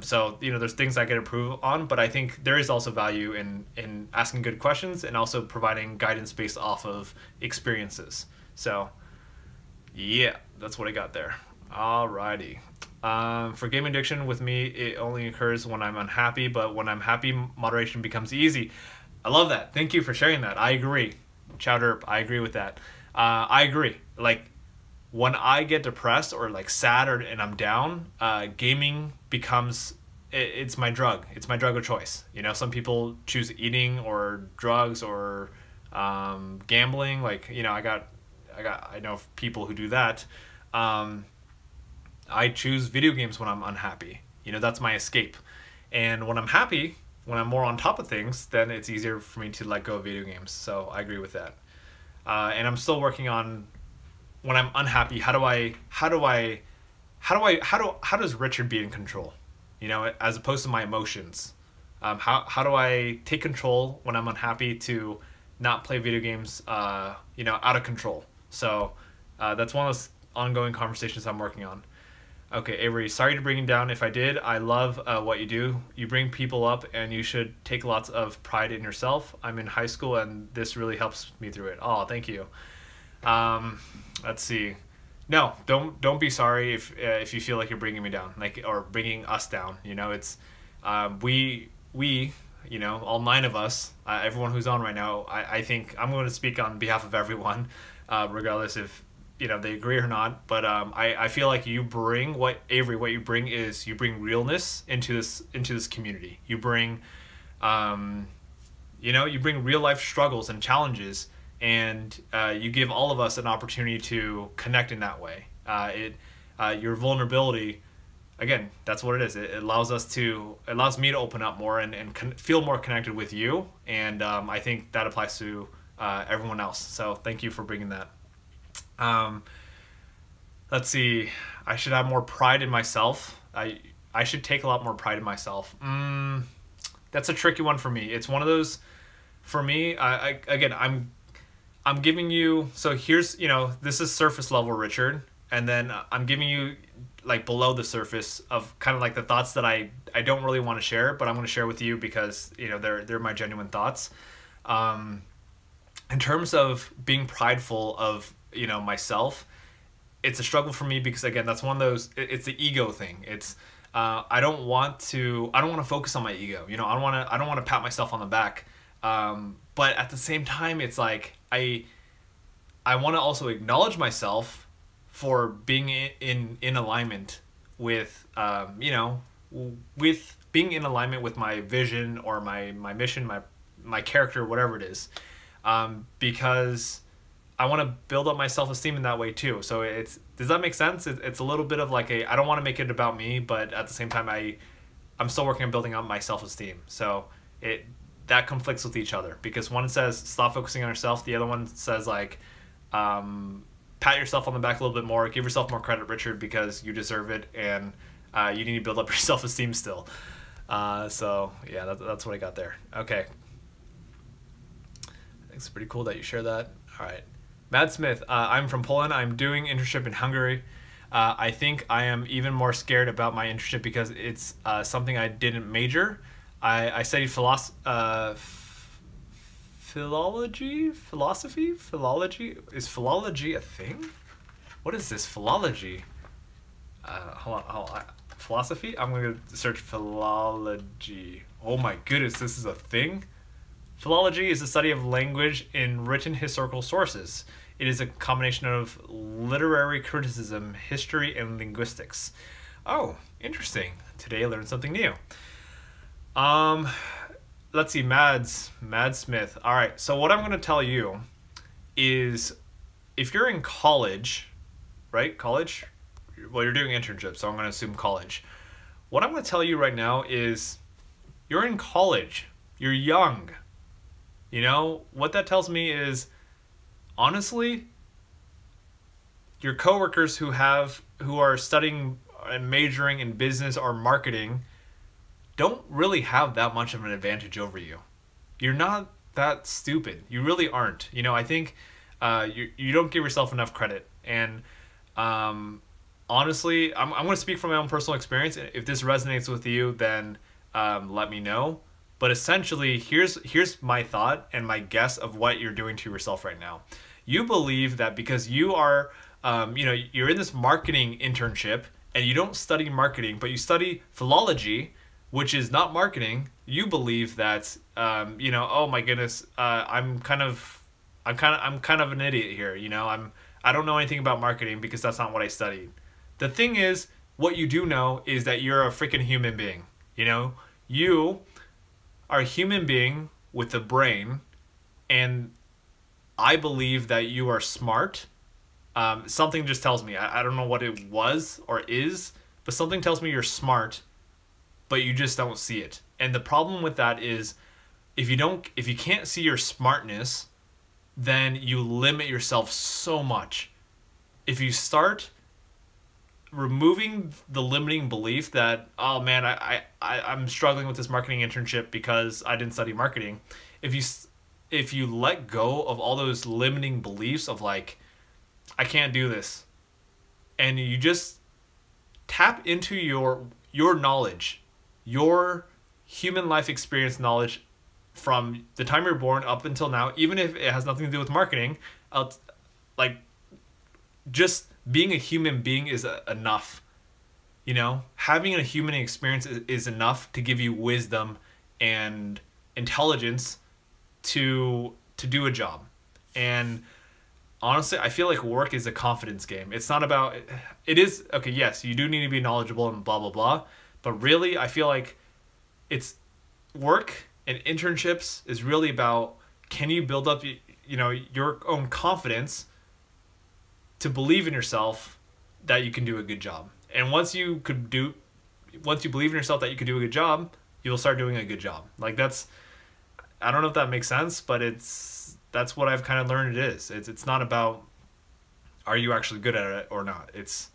So, you know, there's things I can improve on, but I think there is also value in asking good questions and also providing guidance based off of experiences. So, yeah, that's what I got there. Alrighty. For game addiction, with me, it only occurs when I'm unhappy, but when I'm happy, moderation becomes easy. I love that. Thank you for sharing that. I agree. Chowder, I agree with that. I agree. Like, when I get depressed or like sad and I'm down, gaming becomes, it's my drug. It's my drug of choice. You know, some people choose eating or drugs or gambling. Like, you know, I know people who do that. I choose video games when I'm unhappy. You know, that's my escape. And when I'm happy, when I'm more on top of things, then it's easier for me to let go of video games. So I agree with that. And I'm still working on, when I'm unhappy, how does Richard be in control? You know, as opposed to my emotions. How do I take control when I'm unhappy to not play video games, you know, out of control? So that's one of those ongoing conversations I'm working on. Okay, Avery, sorry to bring you down. If I did, I love what you do. You bring people up, and you should take lots of pride in yourself. I'm in high school, and this really helps me through it. Oh, thank you. Let's see. No, don't be sorry if you feel like you're bringing me down, like, or bringing us down. You know, it's we you know, all 9 of us, everyone who's on right now. I think I'm going to speak on behalf of everyone, regardless if, you know, they agree or not. But I feel like you bring what you bring is, you bring realness into this community. You bring you know, you bring real life struggles and challenges, and you give all of us an opportunity to connect in that way. your vulnerability, again, that's what it is. It allows me to open up more and feel more connected with you. And I think that applies to everyone else. So thank you for bringing that. Let's see. I should have more pride in myself. I should take a lot more pride in myself. That's a tricky one for me. It's one of those, for me, I'm giving you, so here's, this is surface level, Richard. And then I'm giving you like below the surface of kind of like the thoughts that I don't really want to share, but I'm going to share with you because, they're my genuine thoughts. In terms of being prideful of, myself, it's a struggle for me because, again, that's one of those, it's the ego thing. It's, I don't want to focus on my ego. I don't want to pat myself on the back. But at the same time, it's like, I want to also acknowledge myself for being in alignment with, with being in alignment with my vision or my mission, my character, whatever it is. Because I want to build up my self-esteem in that way too. So does that make sense? It's a little bit of like I don't want to make it about me, but at the same time, I'm still working on building up my self-esteem. So that conflicts with each other because one says stop focusing on yourself. The other one says like, pat yourself on the back a little bit more, give yourself more credit, Richard, because you deserve it. And, you need to build up your self-esteem still. So yeah, that's what I got there. Okay. It's pretty cool that you share that. All right. Mad Smith, I'm from Poland. I'm doing internship in Hungary. I think I am even more scared about my internship because it's something I didn't major. I studied philosophy. Is philology a thing? What is this? Philology. Hold on. Philosophy? I'm going to search philology. Oh my goodness, this is a thing? Philology is the study of language in written historical sources. It is a combination of literary criticism, history, and linguistics. Oh, interesting. Today I learned something new. Let's see, Mad Smith. All right, so what I'm going to tell you is if you're in college, right? College? Well, you're doing internships, so I'm going to assume college. What I'm going to tell you right now is you're in college. You're young. What that tells me is, honestly, your coworkers who are studying and majoring in business or marketing don't really have that much of an advantage over you. You're not that stupid. You really aren't. I think you don't give yourself enough credit. And honestly, I'm going to speak from my own personal experience. If this resonates with you, then let me know. But essentially, here's my thought and my guess of what you're doing to yourself right now. You believe that because you are, you're in this marketing internship and you don't study marketing, but you study philology, which is not marketing. You believe that, oh my goodness, I'm kind of an idiot here. I don't know anything about marketing because that's not what I studied. The thing is, what you do know is that you're a freaking human being. You are a human being with a brain, and I believe that you are smart. Something just tells me, I don't know what it was or is, but something tells me you're smart, but you just don't see it. And the problem with that is if you can't see your smartness, then you limit yourself so much. If you start removing the limiting belief that, oh man, I'm struggling with this marketing internship because I didn't study marketing. If you let go of all those limiting beliefs of like, I can't do this, and you just tap into your knowledge, your human life experience knowledge from the time you're born up until now, even if it has nothing to do with marketing, like just being a human being is enough. Having a human experience is enough to give you wisdom and intelligence to do a job. And honestly, I feel like work is a confidence game. It's not about, it is, okay, yes, you do need to be knowledgeable and blah, blah, blah. But really, I feel like it's work and internships is really about, can you build up, your own confidence to believe in yourself that you can do a good job. And once you believe in yourself that you could do a good job, you'll start doing a good job. Like I don't know if that makes sense, but that's what I've kind of learned it is. It's not about are you actually good at it or not. It's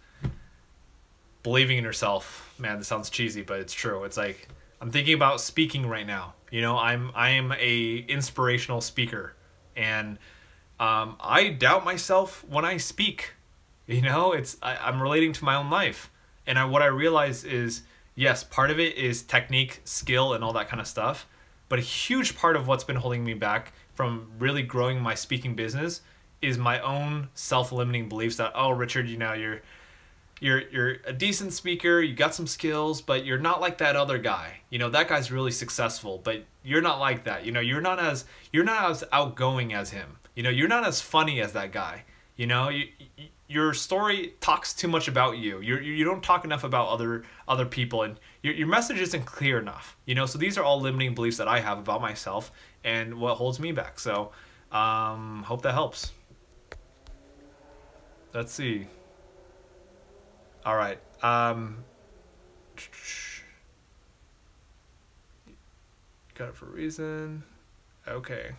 believing in yourself. Man, this sounds cheesy, but it's true. It's like I'm thinking about speaking right now. You know, I am a inspirational speaker, and I doubt myself when I speak. You know, I'm relating to my own life, and what I realize is, yes, part of it is technique, skill, and all that kind of stuff, but a huge part of what's been holding me back from really growing my speaking business is my own self-limiting beliefs that, oh, Richard, you know, you're a decent speaker, you got some skills, but you're not like that other guy. You know, that guy's really successful, but you're not like that. You know, you're not as outgoing as him. You know, you're not as funny as that guy. You know, your story talks too much about you. You don't talk enough about other people, and your message isn't clear enough. You know, so these are all limiting beliefs that I have about myself and what holds me back. So, hope that helps. Let's see. All right. Got it for a reason. Okay.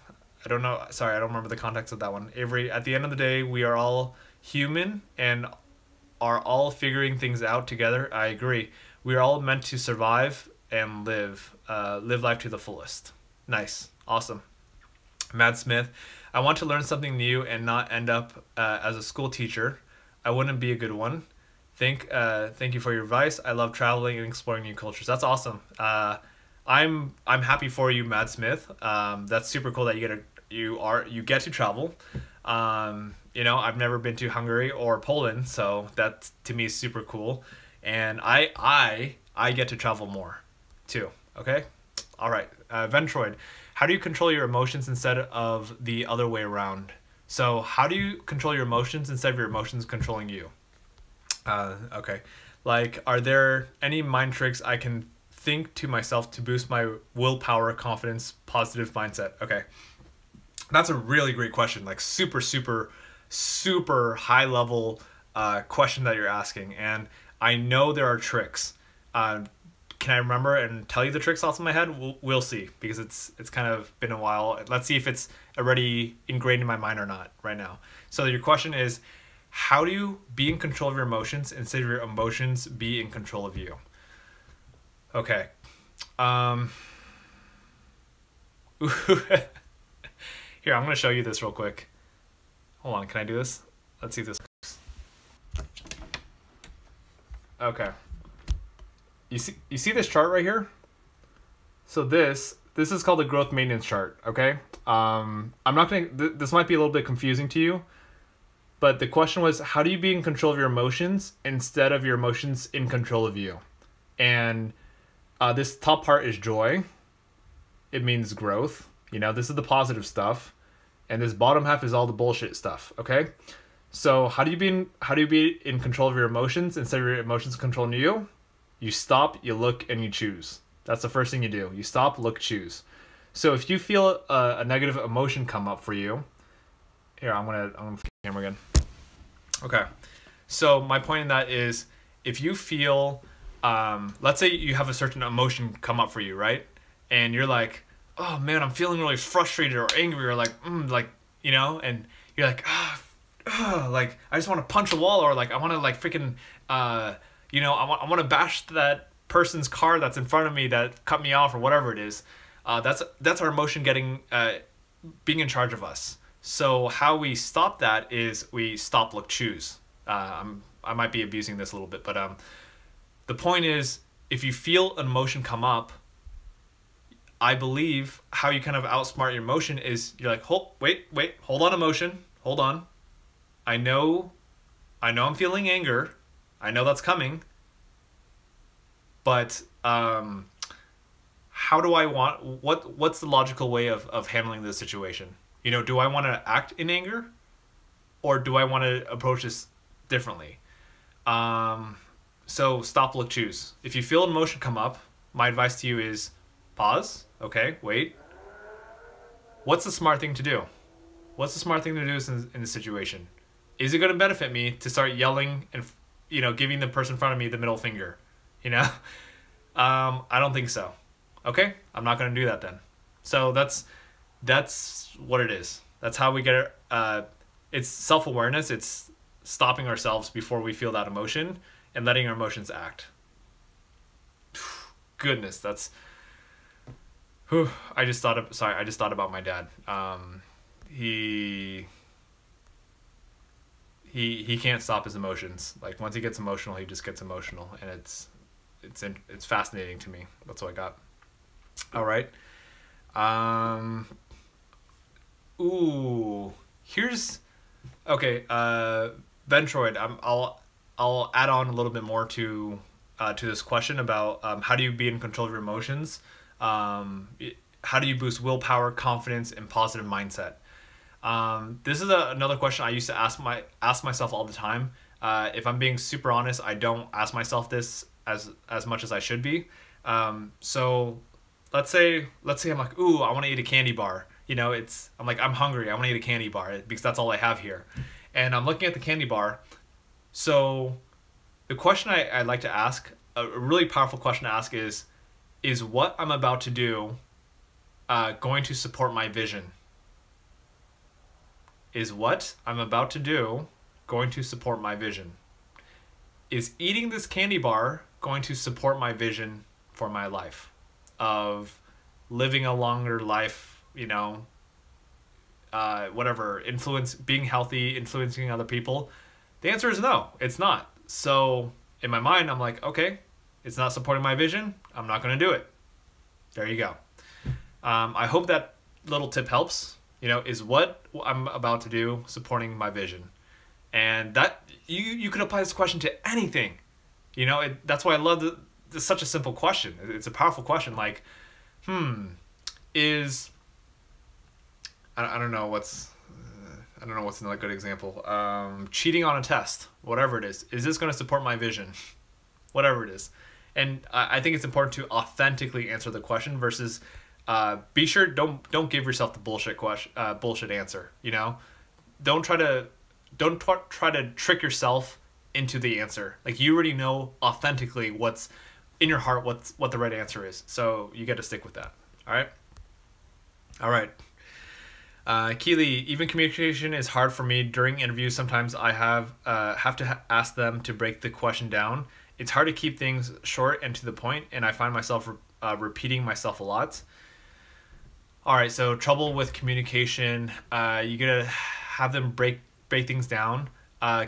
I don't know. Sorry, I don't remember the context of that one. Avery, at the end of the day, we are all human and are all figuring things out together. I agree. We are all meant to survive and live life to the fullest. Nice. Awesome. Matt Smith, I want to learn something new and not end up as a school teacher. I wouldn't be a good one. Thank you for your advice. I love traveling and exploring new cultures. That's awesome. I'm happy for you, Matt Smith. That's super cool that you get to travel. You know, I've never been to Hungary or Poland, so that to me is super cool. And I get to travel more too. Okay? All right. Ventroid, how do you control your emotions instead of the other way around? So how do you control your emotions instead of your emotions controlling you? Okay. Like, are there any mind tricks I can think to myself to boost my willpower, confidence, positive mindset? Okay. That's a really great question. Like super, super, super high level question that you're asking. And I know there are tricks. Can I remember and tell you the tricks off of my head? We'll see, because it's kind of been a while. Let's see if it's already ingrained in my mind or not right now. So your question is, how do you be in control of your emotions instead of your emotions be in control of you? Okay. Here, I'm going to show you this real quick. Hold on, can I do this? Let's see if this works. Okay. You see this chart right here? So this is called the growth maintenance chart, okay? I'm not going to, this might be a little bit confusing to you, but the question was, how do you be in control of your emotions instead of your emotions in control of you? And this top part is joy. It means growth. You know, this is the positive stuff. And this bottom half is all the bullshit stuff, okay? So how do you be in control of your emotions instead of your emotions controlling you? You stop, you look, and you choose. That's the first thing you do. You stop, look, choose. So if you feel a negative emotion come up for you, here, I'm gonna flip the camera again. Okay. So my point in that is, if you feel, let's say you have a certain emotion come up for you, right? And you're like, oh man, I'm feeling really frustrated or angry or like, you know, and you're like, like I just want to punch a wall, or like I want to like freaking, you know, I want to bash that person's car that's in front of me that cut me off or whatever it is. That's our emotion getting being in charge of us. So how we stop that is we stop, look, choose. I might be abusing this a little bit, but the point is, if you feel an emotion come up, I believe how you kind of outsmart your emotion is you're like, wait, hold on, emotion, hold on. I know I'm feeling anger. I know that's coming. But how do I what's the logical way of handling this situation? You know, do I want to act in anger, or do I want to approach this differently? So stop, look, choose. If you feel an emotion come up, my advice to you is pause. Okay, wait. What's the smart thing to do? What's the smart thing to do in this situation? Is it going to benefit me to start yelling giving the person in front of me the middle finger, you know. I don't think so. Okay, I'm not gonna do that then. So that's what it is. That's how we get it. It's self-awareness. It's stopping ourselves before we feel that emotion and letting our emotions act. Goodness, that's. Whew, I just thought about my dad. He can't stop his emotions. Like once he gets emotional, he just gets emotional, and it's fascinating to me. That's what I got. All right. Ooh, here's okay. Ventroid. I'll add on a little bit more to this question about how do you be in control of your emotions. How do you boost willpower, confidence, and positive mindset? This is another question I used to ask myself all the time. If I'm being super honest, I don't ask myself this as much as I should be. So let's say I'm like, ooh, I want to eat a candy bar. I'm like, I'm hungry. I want to eat a candy bar because that's all I have here, and I'm looking at the candy bar. So the question I'd like to ask, a really powerful question to ask is what I'm about to do going to support my vision? Is what I'm about to do going to support my vision? Is eating this candy bar going to support my vision for my life of living a longer life, whatever, being healthy, influencing other people? The answer is no, it's not. So in my mind, I'm like, okay, it's not supporting my vision. I'm not going to do it. There you go. I hope that little tip helps. Is what I'm about to do supporting my vision? And that you could apply this question to anything. That's why I love it's such a simple question. It's a powerful question. Like, is I don't know what's another good example. Cheating on a test, whatever it is this going to support my vision? Whatever it is. And I think it's important to authentically answer the question versus be sure don't give yourself the bullshit answer. Don't try to trick yourself into the answer. Like you already know authentically what's in your heart, what the right answer is. So you get to stick with that. All right. Keely, even communication is hard for me during interviews. Sometimes I have to ask them to break the question down. It's hard to keep things short and to the point, and I find myself repeating myself a lot. All right, so trouble with communication. You gotta have them break things down.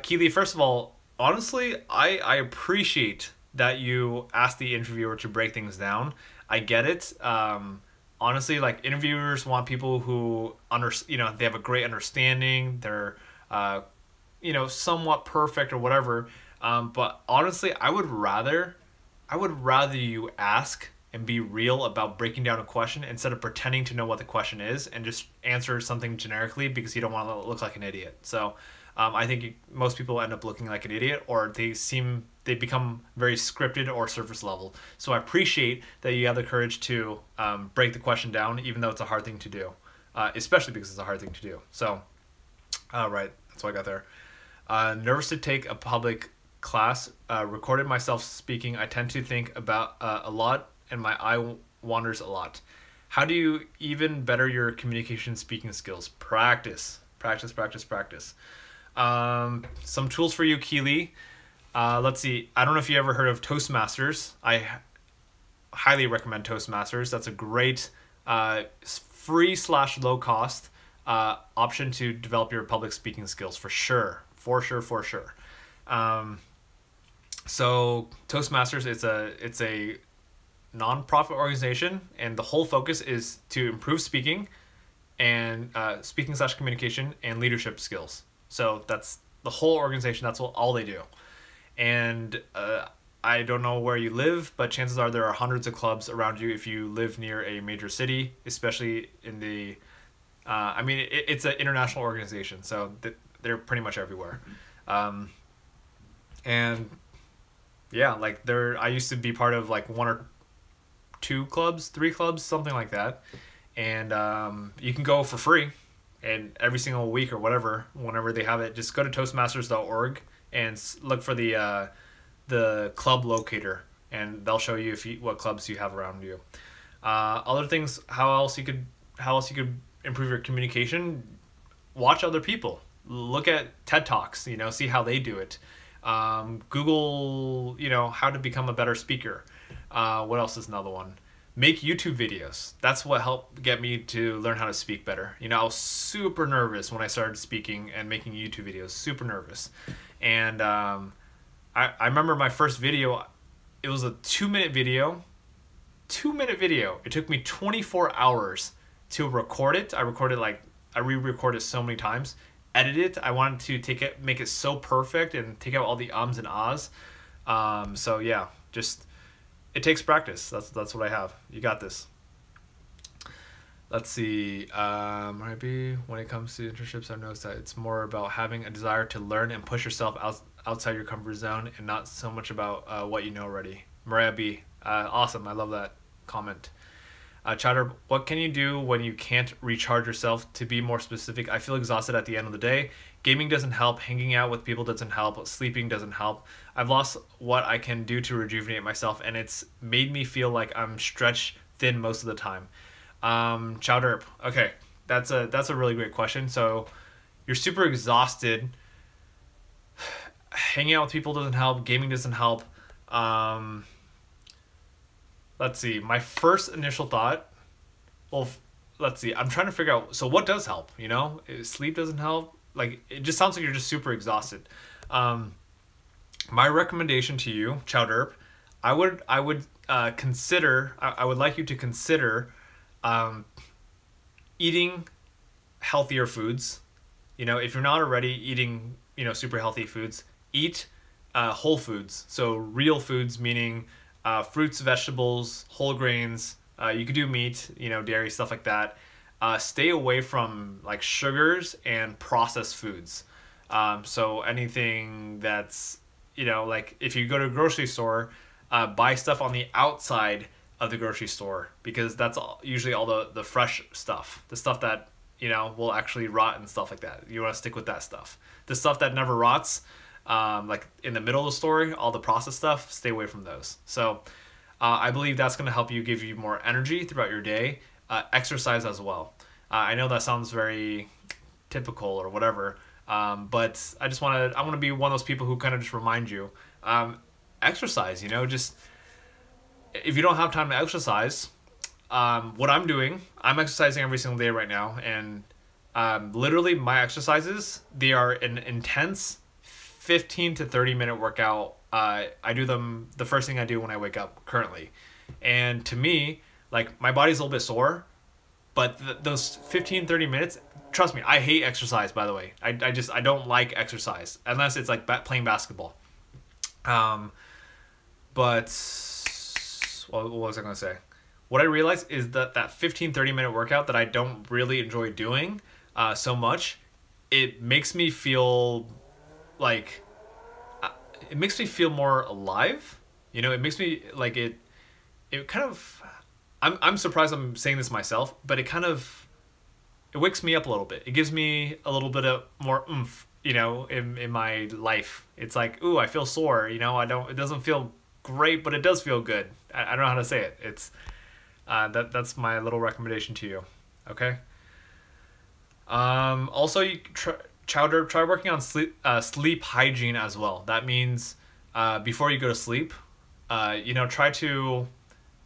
Keely, first of all, honestly, I appreciate that you asked the interviewer to break things down. I get it. Honestly, like interviewers want people who they have a great understanding. They're somewhat perfect or whatever. But honestly, I would rather you ask and be real about breaking down a question instead of pretending to know what the question is and just answer something generically because you don't want to look like an idiot. So I think most people end up looking like an idiot, or they become very scripted or surface level. So I appreciate that you have the courage to break the question down, even though it's a hard thing to do, especially because it's a hard thing to do. So, right, that's what I got there. Nervous to take a public class. Recorded myself speaking. I tend to think about a lot, and my eye wanders a lot. How do you even better your communication speaking skills? Practice. Some tools for you, Keely. Let's see. I don't know if you ever heard of Toastmasters. I highly recommend Toastmasters. That's a great free / low cost option to develop your public speaking skills for sure. So Toastmasters, it's a non-profit organization, and the whole focus is to improve speaking and speaking / communication and leadership skills. So that's the whole organization. That's all they do. And I don't know where you live, but chances are there are hundreds of clubs around you if you live near a major city, especially in the it's an international organization, so they're pretty much everywhere. And yeah, like I used to be part of like 1 or 2 clubs, 3 clubs, something like that. And you can go for free, and every single week or whatever, whenever they have it, just go to toastmasters.org and look for the club locator, and they'll show you what clubs you have around you. Other things, how else you could improve your communication? Watch other people. Look at TED Talks. See how they do it. Google, how to become a better speaker. What else is another one? Make YouTube videos. That's what helped get me to learn how to speak better. I was super nervous when I started speaking and making YouTube videos. Super nervous, and I remember my first video. It was a 2-minute video. 2-minute video. It took me 24 hours to record it. I re-recorded it so many times. Edit it. I wanted to make it so perfect and take out all the ums and ahs. So yeah, just it takes practice. That's what I have. You got this. Let's see. Maybe when it comes to internships, I've noticed that it's more about having a desire to learn and push yourself outside your comfort zone, and not so much about what you know already. Maria B. Awesome. I love that comment. Chatter, what can you do when you can't recharge yourself? To be more specific, I feel exhausted at the end of the day. Gaming doesn't help. Hanging out with people doesn't help. Sleeping doesn't help. I've lost what I can do to rejuvenate myself, and it's made me feel like I'm stretched thin most of the time. Chowderp. Okay, that's a really great question. So you're super exhausted. Hanging out with people doesn't help. Gaming doesn't help. Let's see. My first initial thought. Well, let's see. I'm trying to figure out. So what does help? Sleep doesn't help. Like, it just sounds like you're just super exhausted. My recommendation to you, Chowderp, I would consider. I would like you to consider eating healthier foods. If you're not already eating, super healthy foods, eat whole foods. So real foods, meaning fruits, vegetables, whole grains. You could do meat, dairy, stuff like that. Stay away from like sugars and processed foods. So anything that's, like if you go to a grocery store, buy stuff on the outside of the grocery store, because that's usually all the fresh stuff, the stuff that will actually rot and stuff like that. You want to stick with that stuff. The stuff that never rots, like in the middle of the store, all the processed stuff, stay away from those. So I believe that's going to help you, give you more energy throughout your day. Exercise as well. I know that sounds very typical or whatever, but I want to be one of those people who kind of just remind you, exercise. Just if you don't have time to exercise, what I'm doing, I'm exercising every single day right now, and literally my exercises, they are an intense 15 to 30 minute workout. I do them the first thing I do when I wake up currently, and to me, like, my body's a little bit sore, but those 15-30 minutes, trust me, I hate exercise, by the way. I don't like exercise unless it's like playing basketball. But what was I going to say? What I realized is that 15-30 minute workout that I don't really enjoy doing so much, it makes me feel like, it makes me feel more alive. It makes me like it kind of, I'm surprised I'm saying this myself, but it wakes me up a little bit. It gives me a little bit of more oomph, in my life. It's like, ooh, I feel sore, it doesn't feel great, but it does feel good. I don't know how to say it. It's that's my little recommendation to you. Okay. Also, you try working on sleep hygiene as well. That means before you go to sleep, try to,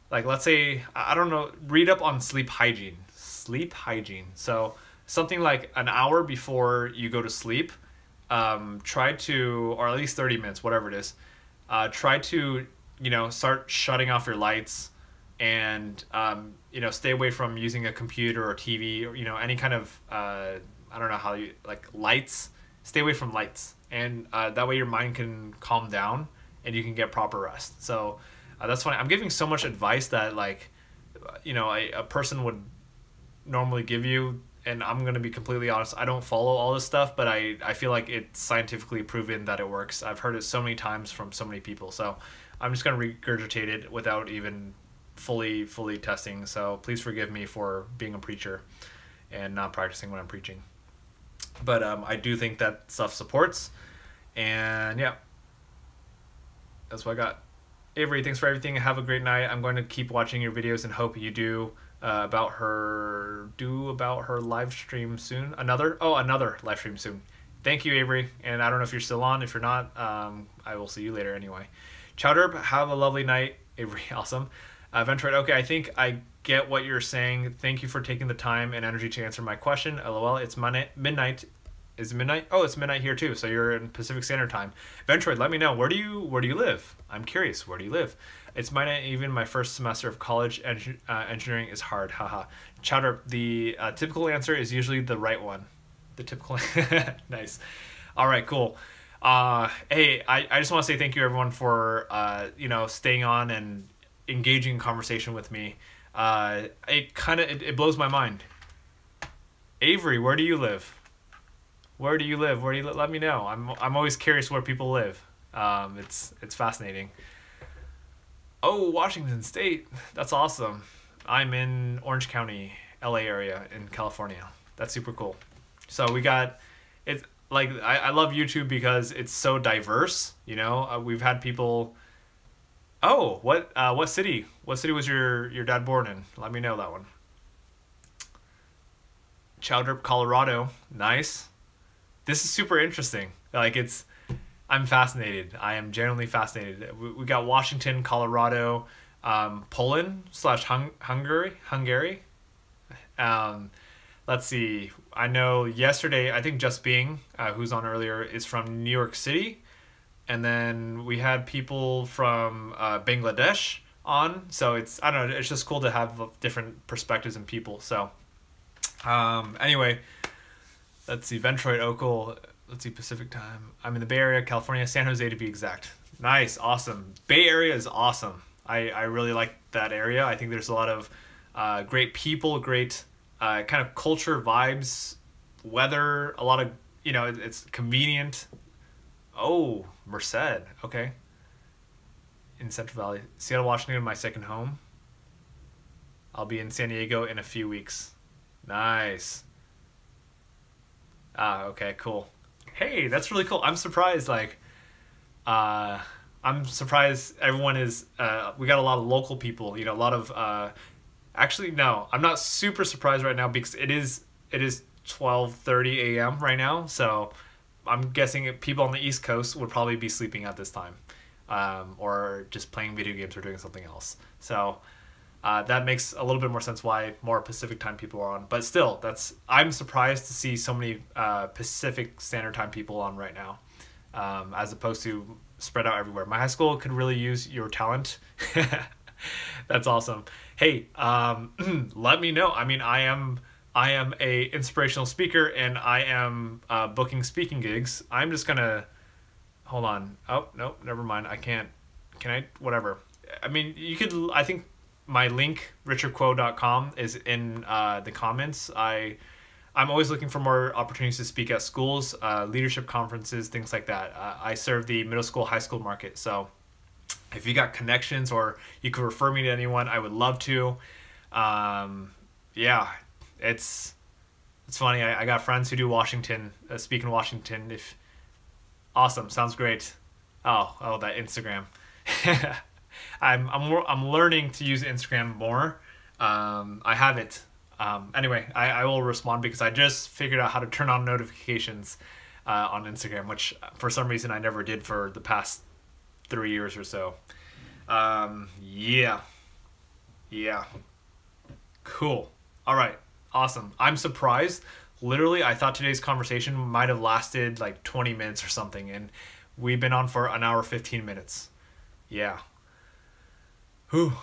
like, let's say, I don't know, read up on sleep hygiene. Sleep hygiene. So something like an hour before you go to sleep, try to, or at least 30 minutes, whatever it is, try to, start shutting off your lights, and, stay away from using a computer or TV or, any kind of, I don't know how you, like, lights. Stay away from lights. And that way your mind can calm down and you can get proper rest. So that's funny. I'm giving so much advice that, like, a person would normally give you, and I'm going to be completely honest, I don't follow all this stuff, but I feel like it's scientifically proven that it works. I've heard it so many times from so many people. So I'm just going to regurgitate it without even fully testing. So please forgive me for being a preacher and not practicing what I'm preaching. But I do think that stuff supports, And yeah, that's what I got. Avery, thanks for everything. Have a great night. I'm going to keep watching your videos and hope you do about her live stream soon. Another live stream soon. Thank you, Avery. And I don't know if you're still on. If you're not, I will see you later anyway. Chowder, have a lovely night. Avery, awesome. Ventroid, okay, I think I get what you're saying. Thank you for taking the time and energy to answer my question. LOL, it's midnight. Is it midnight? Oh, it's midnight here too. So you're in Pacific Standard Time. Ventroid, let me know. Where do you live? I'm curious. Where do you live? It's midnight. Even my first semester of college engineering is hard. Haha. Chowder, the typical answer is usually the right one. The typical. Nice. All right. Cool. Hey, I just want to say thank you everyone for staying on and engaging in conversation with me. It blows my mind. Avery, where do you live? Where do you live? Let me know. I'm always curious where people live. It's fascinating. Oh, Washington State. That's awesome. I'm in Orange County, LA area in California. That's super cool. So we got it's like I love YouTube because it's so diverse. We've had people. Oh, what city? What city was your dad born in? Let me know that one. Chowder, Colorado. Nice. This is super interesting. I'm fascinated. I am genuinely fascinated. We got Washington, Colorado, Poland / Hungary. Let's see. I know yesterday, I think Just Being, who's on earlier, is from New York City. And then we had people from Bangladesh on. So I don't know, it's just cool to have different perspectives and people. So anyway, let's see, Ventroid, Oakle, let's see, Pacific time. I'm in the Bay Area, California, San Jose to be exact. Nice, awesome. Bay Area is awesome. I really like that area. I think there's a lot of great people, great kind of culture, vibes, weather, a lot of, it's convenient. Oh, Merced, okay. In Central Valley. Seattle, Washington, my second home. I'll be in San Diego in a few weeks. Nice. Okay, cool. Hey, that's really cool. I'm surprised, I'm surprised everyone is, we got a lot of local people, a lot of, actually, no, I'm not super surprised right now because it is 12:30 a.m. right now, so I'm guessing people on the East Coast would probably be sleeping at this time, or just playing video games or doing something else. So that makes a little bit more sense why more Pacific time people are on. But still, I'm surprised to see so many Pacific Standard Time people on right now, as opposed to spread out everywhere. My high school could really use your talent. That's awesome. Hey, let me know. I mean, I am a inspirational speaker and I am booking speaking gigs. I'm just gonna hold on. Oh no, never mind. I can't. Can I? Whatever. I mean, you could. I think my link richardquo.com is in the comments. I'm always looking for more opportunities to speak at schools, leadership conferences, things like that. I serve the middle school, high school market, so if you got connections or you could refer me to anyone, I would love to. Yeah, it's funny. I got friends who do Washington, speak in Washington. Awesome, sounds great. Oh, that Instagram. I'm learning to use Instagram more. I have it. Anyway, I will respond because I just figured out how to turn on notifications on Instagram, which for some reason I never did for the past 3 years or so. Yeah. Cool. All right. Awesome. I'm surprised. Literally, I thought today's conversation might have lasted like 20 minutes or something, and we've been on for an hour 15 minutes. Yeah. Whew.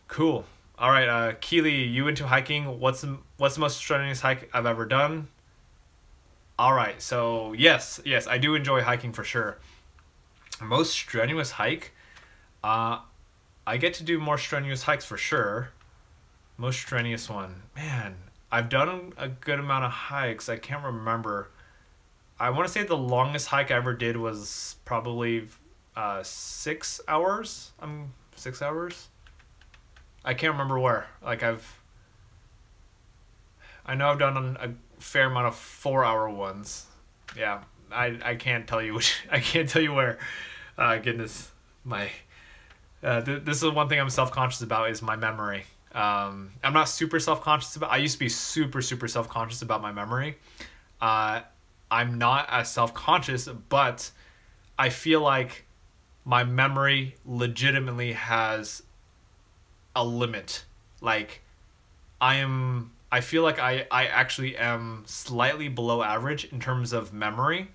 Cool. All right, Keely, you into hiking? What's the most strenuous hike I've ever done? All right. So yes, I do enjoy hiking for sure. Most strenuous hike? I get to do more strenuous hikes for sure. Most strenuous one. Man, I've done a good amount of hikes. I can't remember. I want to say the longest hike I ever did was probably 6 hours. 6 hours? I can't remember where. I know I've done a fair amount of 4-hour ones. Yeah, I can't tell you which. I can't tell you where. Goodness, my. This is one thing I'm self-conscious about is my memory. I'm not super self-conscious about. I used to be super self-conscious about my memory. I'm not as self-conscious, but I feel like my memory legitimately has a limit. Like I feel like I actually am slightly below average in terms of memory.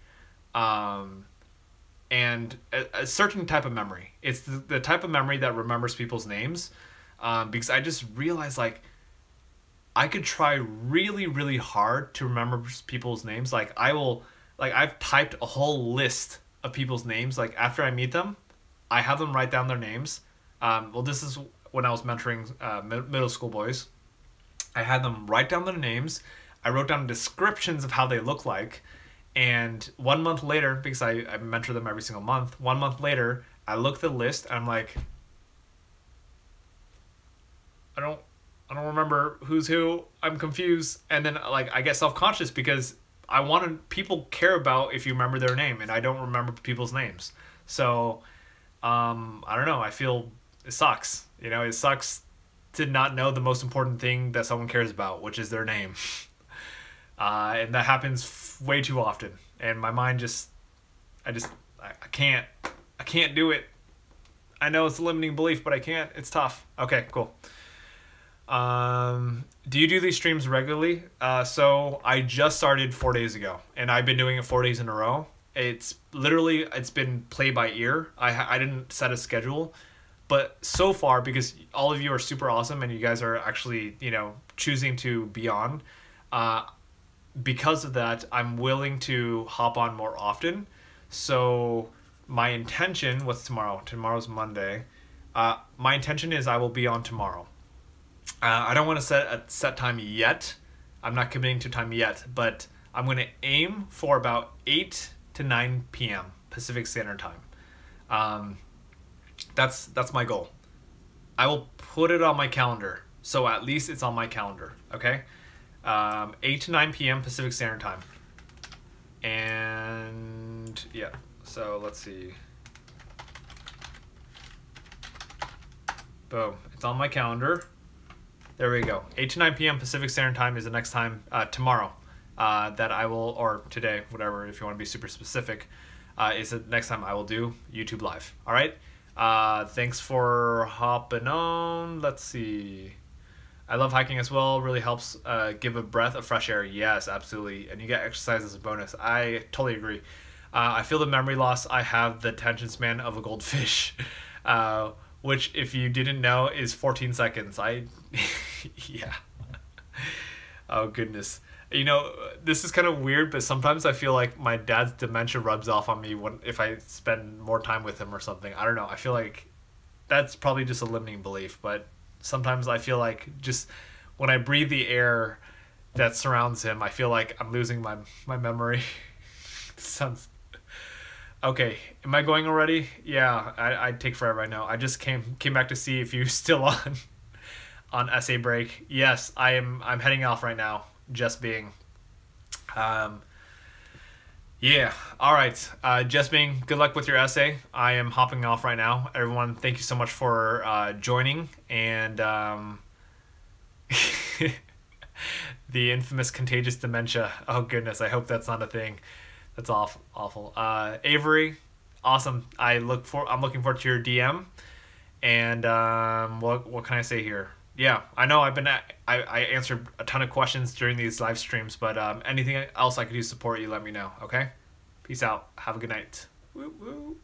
And a certain type of memory. It's the type of memory that remembers people's names. Because I just realized like I could try really hard to remember people's names. Like I've typed a whole list of people's names. Like after I meet them, I have them write down their names. Well, this is when I was mentoring middle school boys. I had them write down their names. I wrote down descriptions of how they look like. And 1 month later, because I mentor them every single month, 1 month later, I look at the list and I'm like, I don't remember who's who. I'm confused. And then like I get self-conscious because people care about if you remember their name, and I don't remember people's names. So I don't know. I feel it sucks. You know, it sucks to not know the most important thing that someone cares about, which is their name. And that happens way too often. And my mind I can't do it. I know it's a limiting belief, but I can't. It's tough. Okay, cool. Do you do these streams regularly? So I just started 4 days ago, and I've been doing it 4 days in a row. It's been play by ear. I didn't set a schedule, but so far, because all of you are super awesome and you guys are actually, choosing to be on, because of that, I'm willing to hop on more often. So my intention, what's tomorrow? Tomorrow's Monday. My intention is I will be on tomorrow. I don't want to set a set time yet. I'm not committing to time yet, but I'm going to aim for about 8 to 9 p.m. Pacific Standard Time. That's my goal. I will put it on my calendar, so at least it's on my calendar, okay? 8 to 9 p.m. Pacific Standard Time. And yeah, so let's see. Boom, it's on my calendar. There we go. 8 to 9 p.m. Pacific Standard Time is the next time, tomorrow, that I will, or today, whatever, if you want to be super specific, is the next time I will do YouTube Live. All right? Thanks for hopping on. Let's see. I love hiking as well. Really helps give a breath of fresh air. Yes, absolutely. And you get exercise as a bonus. I totally agree. I feel the memory loss. I have the attention span of a goldfish. Which, if you didn't know, is 14 seconds. Yeah. Oh, goodness. This is kind of weird, but sometimes I feel like my dad's dementia rubs off on me if I spend more time with him or something. I don't know. I feel like that's probably just a limiting belief, but sometimes I feel like just when I breathe the air that surrounds him, I feel like I'm losing my memory. Sounds... Okay, am I going already? Yeah, I'd take forever, I know. I just came back to see if you're still on essay break. Yes, I'm heading off right now, just being. Yeah, all right. Just being, good luck with your essay. I am hopping off right now. Everyone, thank you so much for joining, and the infamous contagious dementia. Oh goodness, I hope that's not a thing. That's awful. Avery, awesome. I'm looking forward to your DM. And what can I say here? Yeah, I know I answered a ton of questions during these live streams, but anything else I could do to support you, let me know. Okay, peace out. Have a good night. Woo woo.